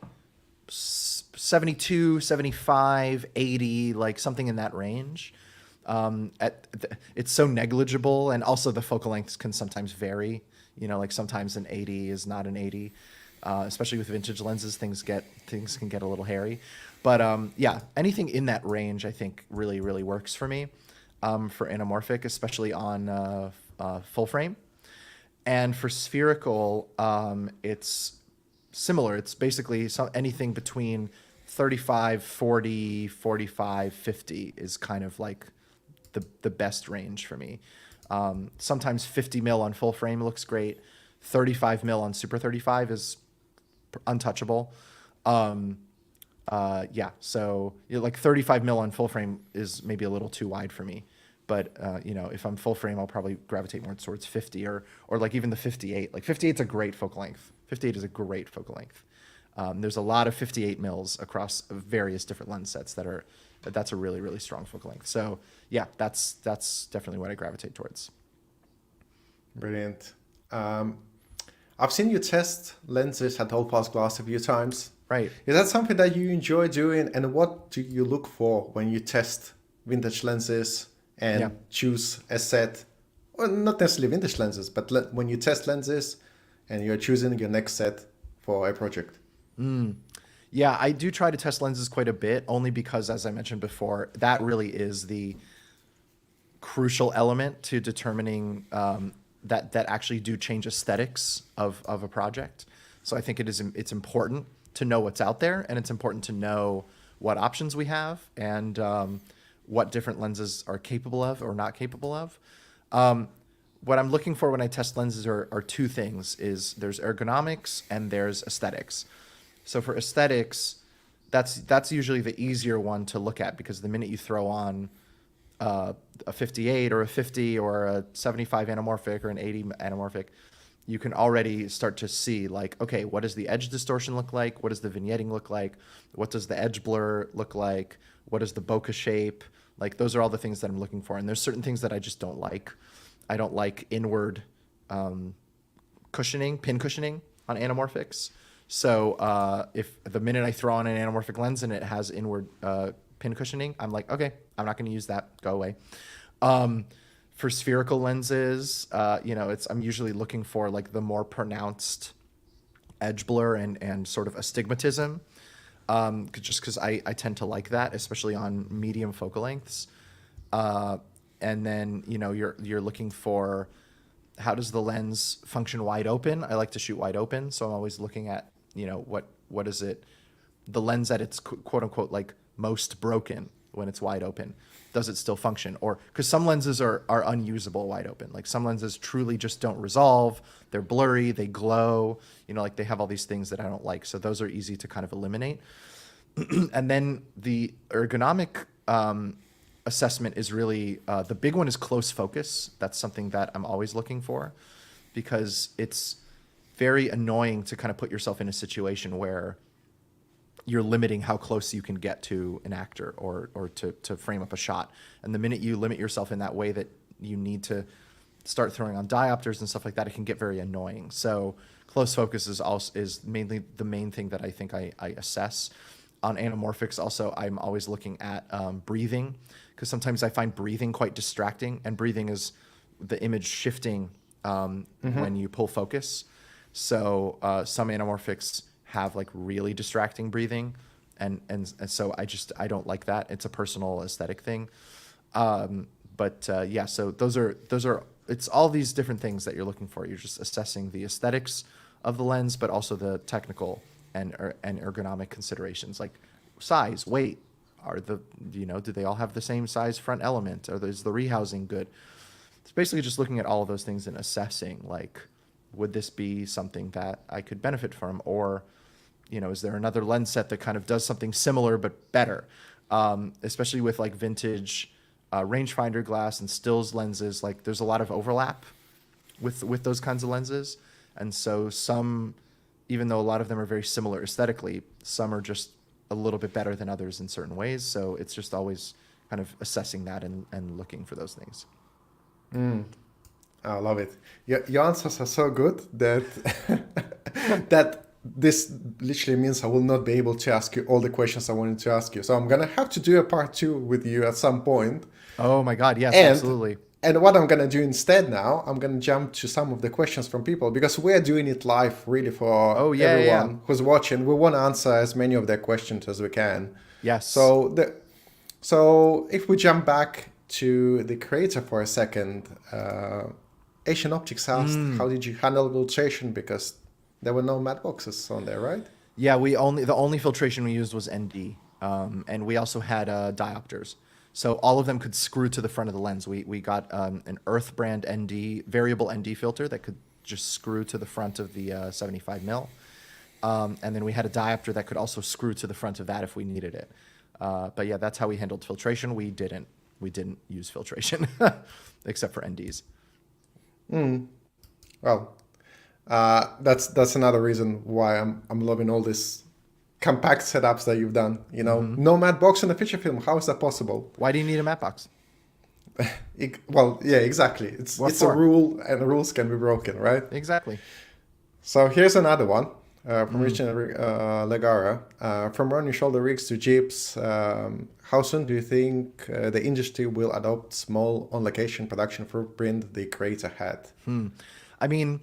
72, 75, 80, like something in that range. It's so negligible, and also the focal lengths can sometimes vary. Like sometimes an 80 is not an 80. Especially with vintage lenses, things can get a little hairy. But yeah, anything in that range, I think, really, really works for me. For anamorphic, especially on full frame. And for spherical, it's similar. It's basically anything between 35, 40, 45, 50 is kind of like the best range for me. Sometimes 50 mil on full frame looks great. 35 mil on Super 35 is untouchable. Yeah, so like 35 mil on full frame is maybe a little too wide for me. But if I'm full frame, I'll probably gravitate more towards 50 or like even the 58. Like 58 is a great focal length. 58 is a great focal length. There's a lot of 58 mils across various different lens sets that's a really, really strong focal length. So yeah, that's definitely what I gravitate towards. Brilliant. I've seen you test lenses at All Pass Glass a few times. Right. Is that something that you enjoy doing? And what do you look for when you test vintage lenses and choose a set? Or not necessarily vintage lenses, but when you test lenses and you're choosing your next set for a project. Yeah, I do try to test lenses quite a bit, only because, as I mentioned before, that really is the crucial element to determining that actually do change aesthetics of a project. So I think it's important to know what's out there, and it's important to know what options we have and what different lenses are capable of or not capable of. What I'm looking for when I test lenses are two things: is there's ergonomics and there's aesthetics. So for aesthetics, that's usually the easier one to look at, because the minute you throw on a 58 or a 50 or a 75 anamorphic or an 80 anamorphic, you can already start to see, like, okay, what does the edge distortion look like? What does the vignetting look like? What does the edge blur look like? What is the bokeh shape? Like, those are all the things that I'm looking for. And there's certain things that I just don't like. I don't like inward cushioning, pin cushioning on anamorphics. So if the minute I throw on an anamorphic lens and it has inward pin cushioning, I'm like, okay, I'm not going to use that. Go away. For spherical lenses, I'm usually looking for like the more pronounced edge blur and sort of astigmatism, just because I tend to like that, especially on medium focal lengths. And then you're looking for, how does the lens function wide open? I like to shoot wide open, so I'm always looking at what is it, the lens at its quote unquote like most broken when it's wide open. Does it still function? Or because some lenses are unusable wide open. Like some lenses truly just don't resolve. They're blurry, they glow, like they have all these things that I don't like. So those are easy to kind of eliminate. And then the ergonomic assessment is really, the big one is close focus. That's something that I'm always looking for, because it's very annoying to kind of put yourself in a situation where you're limiting how close you can get to an actor or to frame up a shot. And the minute you limit yourself in that way that you need to start throwing on diopters and stuff like that, it can get very annoying. So close focus is mainly the main thing that I think I assess. On anamorphics also, I'm always looking at breathing, because sometimes I find breathing quite distracting, and breathing is the image shifting when you pull focus. So some anamorphics have like really distracting breathing, and so I don't like that. It's a personal aesthetic thing. So those are it's all these different things that you're looking for. You're just assessing the aesthetics of the lens, but also the technical and ergonomic considerations, like size, weight. Do they all have the same size front element? Or is the rehousing good? It's basically just looking at all of those things and assessing, like, would this be something that I could benefit from? Or, is there another lens set that kind of does something similar but better? Especially with like vintage rangefinder glass and stills lenses, like there's a lot of overlap with those kinds of lenses. And so some, even though a lot of them are very similar aesthetically, some are just a little bit better than others in certain ways. So it's just always kind of assessing that and looking for those things. I love it. Your answers are so good that that this literally means I will not be able to ask you all the questions I wanted to ask you. So I'm going to have to do a part 2 with you at some point. Oh my God, yes, absolutely. And what I'm going to do instead now, I'm going to jump to some of the questions from people, because we're doing it live really for everyone who's watching. We want to answer as many of their questions as we can. Yes. So if we jump back to the creator for a second, Asian Optics asked, how did you handle filtration? Because there were no matte boxes on there, right? Yeah, the only filtration we used was ND, and we also had diopters. So all of them could screw to the front of the lens. We got an Earth brand ND, variable ND filter that could just screw to the front of the 75 mil. And then we had a diopter that could also screw to the front of that if we needed it. But yeah, that's how we handled filtration. We didn't we didn't use filtration except for NDs. Well, that's another reason why I'm loving all these compact setups that you've done. No matte box on a feature film. How is that possible? Why do you need a matte box? Well, yeah, exactly. It's What a for? rule, and the rules can be broken, right? Exactly. So here's another one from Richard Legara. From running shoulder rigs to jeeps, how soon do you think the industry will adopt small on-location production footprint the creator had? I mean,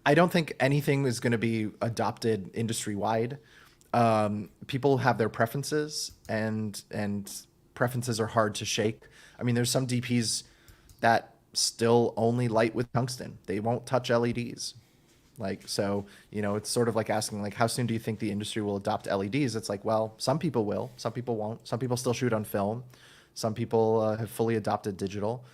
I don't think anything is going to be adopted industry-wide. People have their preferences, and preferences are hard to shake. I mean, there's some DPs that still only light with tungsten. They won't touch LEDs. Like, so, it's sort of like asking, like, how soon do you think the industry will adopt LEDs? It's like, well, some people will, some people won't. Some people still shoot on film. Some people have fully adopted digital.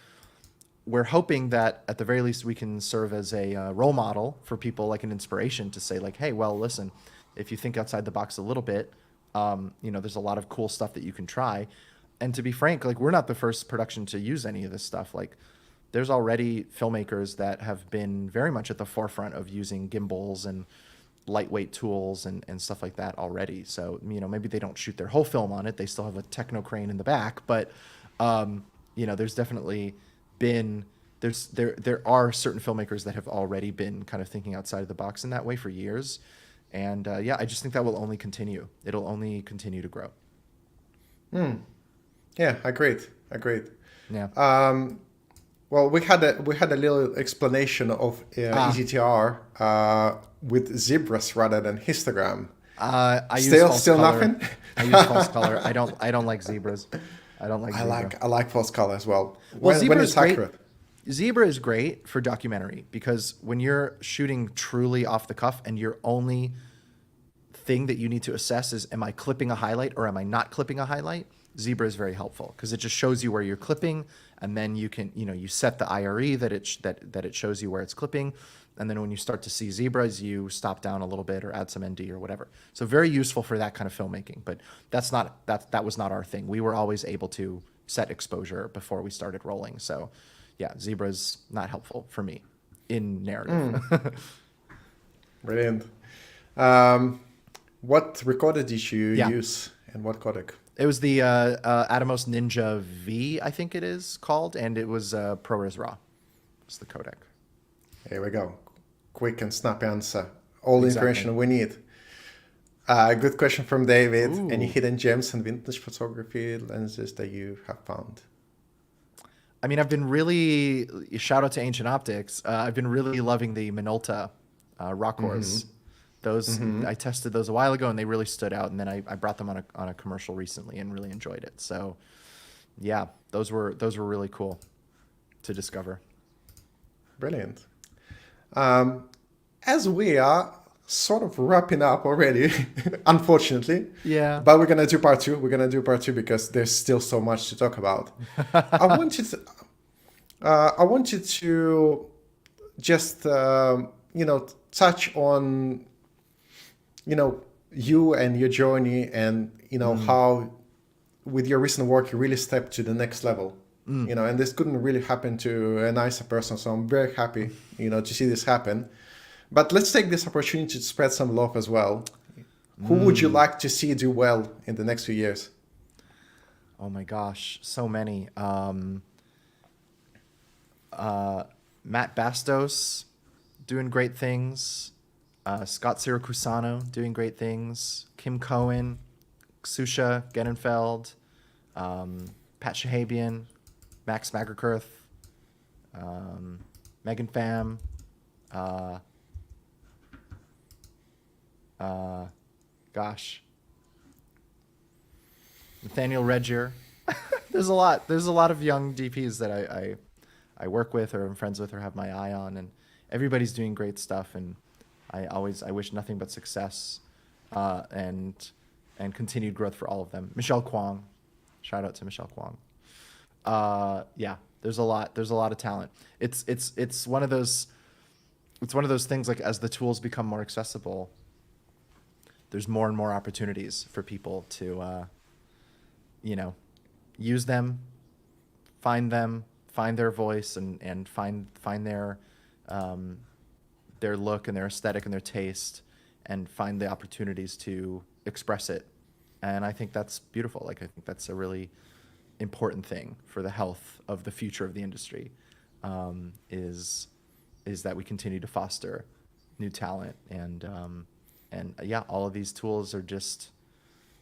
We're hoping that at the very least we can serve as a role model for people, like an inspiration to say, like, hey, well, listen, if you think outside the box a little bit, there's a lot of cool stuff that you can try. And to be frank, like, we're not the first production to use any of this stuff. Like, there's already filmmakers that have been very much at the forefront of using gimbals and lightweight tools and stuff like that already. So, maybe they don't shoot their whole film on it. They still have a techno crane in the back, but, there's definitely been, there are certain filmmakers that have already been kind of thinking outside of the box in that way for years. And I just think that will only continue. It'll only continue to grow. Yeah, agreed. Yeah. Well, we had a little explanation of EZTR with zebras rather than histogram. I use Still false color. nothing. I use false color. I don't like zebras. I don't like zebra. I like false color as well. Well, zebra when is it's great. accurate. Zebra is great for documentary because when you're shooting truly off the cuff and your only thing that you need to assess is, am I clipping a highlight or am I not clipping a highlight? Zebra is very helpful because it just shows you where you're clipping, and then you can, you set the IRE that it shows you where it's clipping, and then when you start to see zebras, you stop down a little bit or add some ND or whatever. So very useful for that kind of filmmaking. But that was not our thing. We were always able to set exposure before we started rolling. So yeah, zebra's not helpful for me in narrative. Brilliant. What recorder did you use and what codec? It was the Atomos Ninja V, I think it is called, and it was ProRes RAW. It's the codec. Here we go. Quick and snappy answer. All the Exactly. information we need. Good question from David. Ooh. Any hidden gems and vintage photography lenses that you have found? I mean, I've been really, shout out to Ancient Optics, I've been really loving the Minolta Rockors. Those I tested those a while ago and they really stood out, and then I brought them on a commercial recently and really enjoyed it. So yeah, those were really cool to discover. Brilliant. As we are sort of wrapping up already, unfortunately. Yeah. But we're gonna do part two. We're gonna do part two because there's still so much to talk about. I wanted to just touch on you and your journey, and how with your recent work you really stepped to the next level. And this couldn't really happen to a nicer person, so I'm very happy to see this happen. But let's take this opportunity to spread some love as well. Who would you like to see do well in the next few years? Oh my gosh, so many. Matt Bastos doing great things. Scott Siracusano doing great things. Kim Cohen, Ksusha Genenfeld, Pat Shahabian, Max Magerkurth, Megan Pham, Nathaniel Redger. There's a lot of young DPs that I work with or am friends with or have my eye on, and everybody's doing great stuff, and I wish nothing but success and continued growth for all of them. Michelle Kwong, shout out to Michelle Kwong. Yeah, there's a lot of talent. It's one of those things, like, as the tools become more accessible, there's more and more opportunities for people to use them find them, find their voice, and find their look and their aesthetic and their taste, and find the opportunities to express it. And I think that's beautiful. Like, I think that's a really important thing for the health of the future of the industry, is that we continue to foster new talent, and yeah, all of these tools are just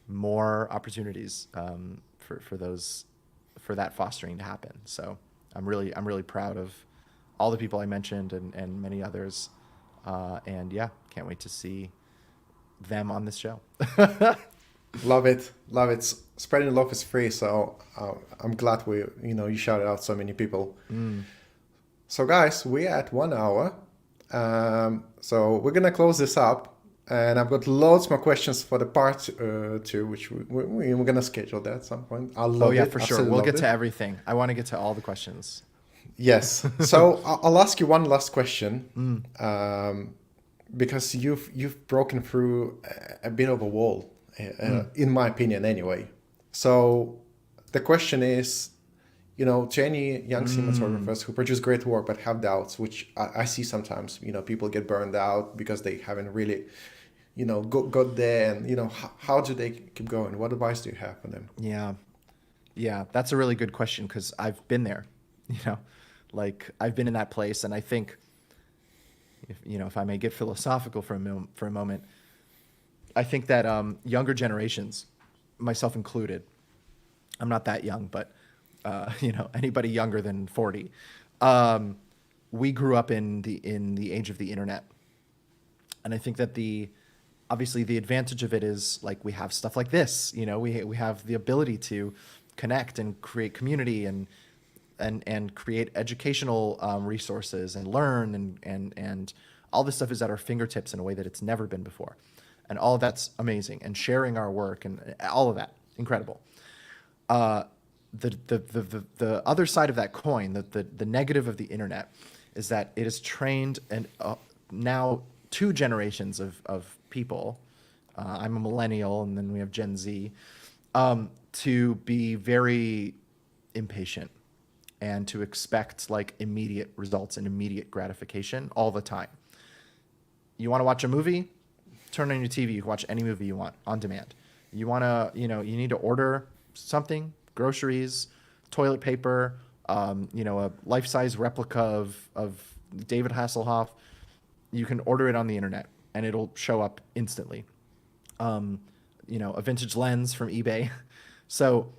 more opportunities for that fostering to happen. So I'm really proud of all the people I mentioned, and many others, and yeah, can't wait to see them on this show. Love it, love it. Spreading love is free, so I'm glad you shouted out so many people. So guys, we're at 1 hour, so we're gonna close this up, and I've got loads more questions for the part 2, which we're gonna schedule that at some point. I love Oh yeah, it. for sure. Absolutely We'll love get it. to everything. I want to get to all the questions. Yes. So I'll ask you one last question, because you've broken through a bit of a wall, in my opinion, anyway. So the question is, to any young cinematographers who produce great work but have doubts, which I see sometimes, people get burned out because they haven't really, got there, and how do they keep going? What advice do you have for them? Yeah, that's a really good question, because I've been there. Like, I've been in that place, and I think, if I may get philosophical for a moment, I think that younger generations, myself included, I'm not that young, but anybody younger than 40, we grew up in the age of the internet, and I think that obviously the advantage of it is, like, we have stuff like this. We have the ability to connect and create community and create educational resources and learn, and all this stuff is at our fingertips in a way that it's never been before, and all of that's amazing, and sharing our work and all of that, incredible. The other side of that coin, the negative of the internet, is that it has trained and now 2 generations of people. I'm a millennial, and then we have Gen Z, to be very impatient and to expect, like, immediate results and immediate gratification all the time. You want to watch a movie? Turn on your TV. You can watch any movie you want on demand. You want to, you need to order something, groceries, toilet paper, a life-size replica of David Hasselhoff. You can order it on the internet, and it'll show up instantly. A vintage lens from eBay. So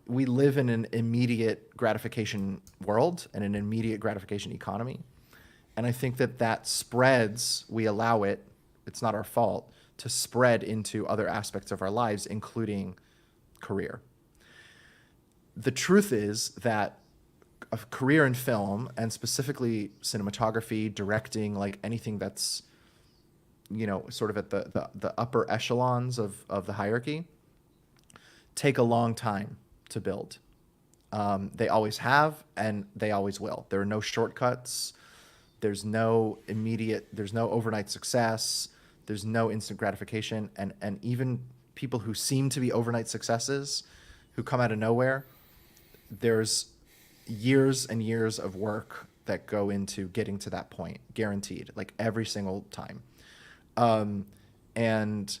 we live in an immediate gratification world and an immediate gratification economy. And I think that spreads, we allow it, it's not our fault, to spread into other aspects of our lives, including career. The truth is that a career in film, and specifically cinematography, directing, like anything that's, sort of at the upper echelons of the hierarchy, take a long time to build. They always have, and they always will. There are no shortcuts. There's no overnight success. There's no instant gratification. And even people who seem to be overnight successes, who come out of nowhere, there's years and years of work that go into getting to that point, guaranteed, like every single time. And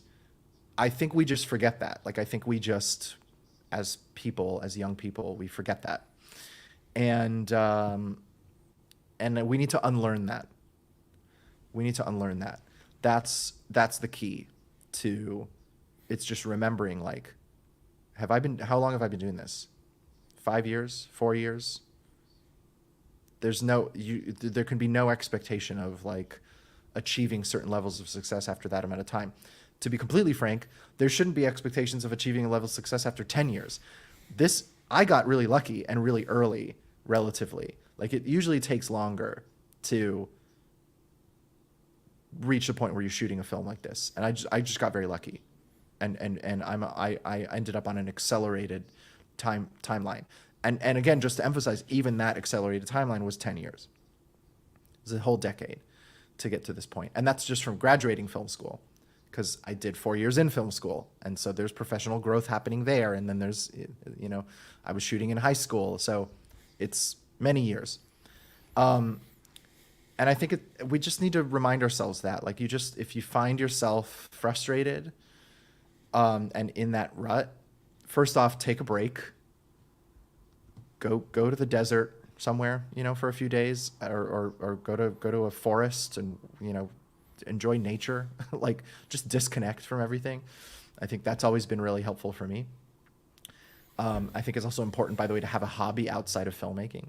I think we just forget that. Like, I think we just, as people, as young people, we forget that. And we need to unlearn that. That's the key to, it's just remembering, like, how long have I been doing this? 5 years, 4 years? There can be no expectation of, like, achieving certain levels of success after that amount of time. To be completely frank, there shouldn't be expectations of achieving a level of success after 10 years. I got really lucky and really early, relatively. Like, it usually takes longer to reach the point where you're shooting a film like this. And I just got very lucky. And I ended up on an accelerated timeline. And again, just to emphasize, even that accelerated timeline was 10 years. It was a whole decade to get to this point. And that's just from graduating film school. because I did 4 years in film school. And so there's professional growth happening there. And then there's, I was shooting in high school. So it's many years. And I think we just need to remind ourselves that, like, if you find yourself frustrated, and in that rut, first off, take a break. Go to the desert somewhere, for a few days, or go to a forest and, enjoy nature, like just disconnect from everything. I think that's always been really helpful for me. I think it's also important, by the way, to have a hobby outside of filmmaking.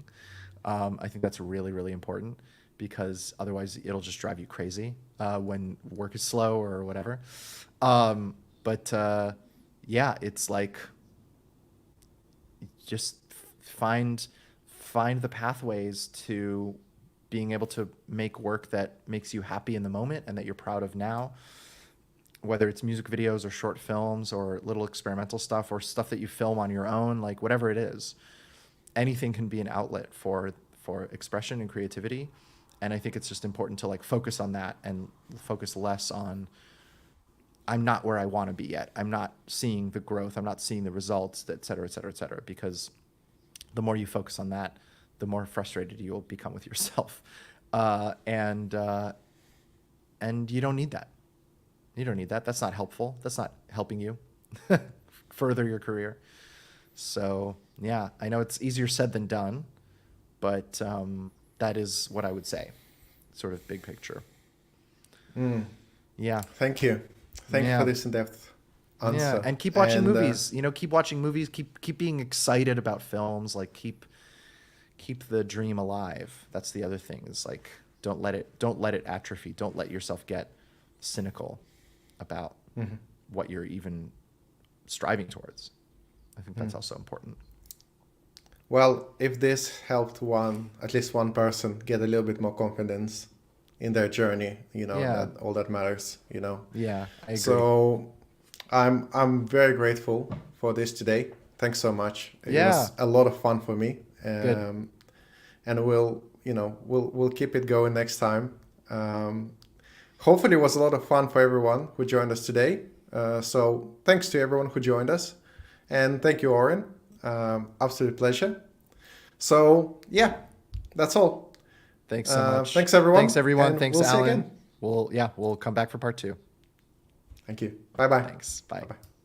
I think that's really, really important, because otherwise it'll just drive you crazy when work is slow or whatever. Yeah, it's like, just find the pathways to being able to make work that makes you happy in the moment and that you're proud of now, whether it's music videos or short films or little experimental stuff or stuff that you film on your own, like whatever it is. Anything can be an outlet for expression and creativity. And I think it's just important to like focus on that and focus less on, I'm not where I want to be yet. I'm not seeing the growth. I'm not seeing the results, et cetera, et cetera, et cetera. Because the more you focus on that, the more frustrated you will become with yourself. And you don't need that. You don't need that. That's not helpful. That's not helping you further your career. So yeah, I know it's easier said than done, but that is what I would say, sort of big picture. Yeah. Thank you. Thank you for this in-depth answer. Yeah, and keep watching movies. Keep watching movies. Keep being excited about films. Like keep the dream alive. That's the other thing. Is like don't let it atrophy. Don't let yourself get cynical about what you're even striving towards. I think that's also important. Well, if this helped at least one person get a little bit more confidence in their journey, that all that matters, Yeah, I agree. So I'm very grateful for this today. Thanks so much. It was a lot of fun for me. And we'll keep it going next time. Hopefully it was a lot of fun for everyone who joined us today. So thanks to everyone who joined us. And thank you, Oren. Absolute pleasure. So yeah, that's all. Thanks so much. Thanks everyone. Thanks everyone. And Thanks, we'll see you Alan. again. We'll come back for part 2. Thank you. Bye-bye. Thanks. Bye. Bye-bye.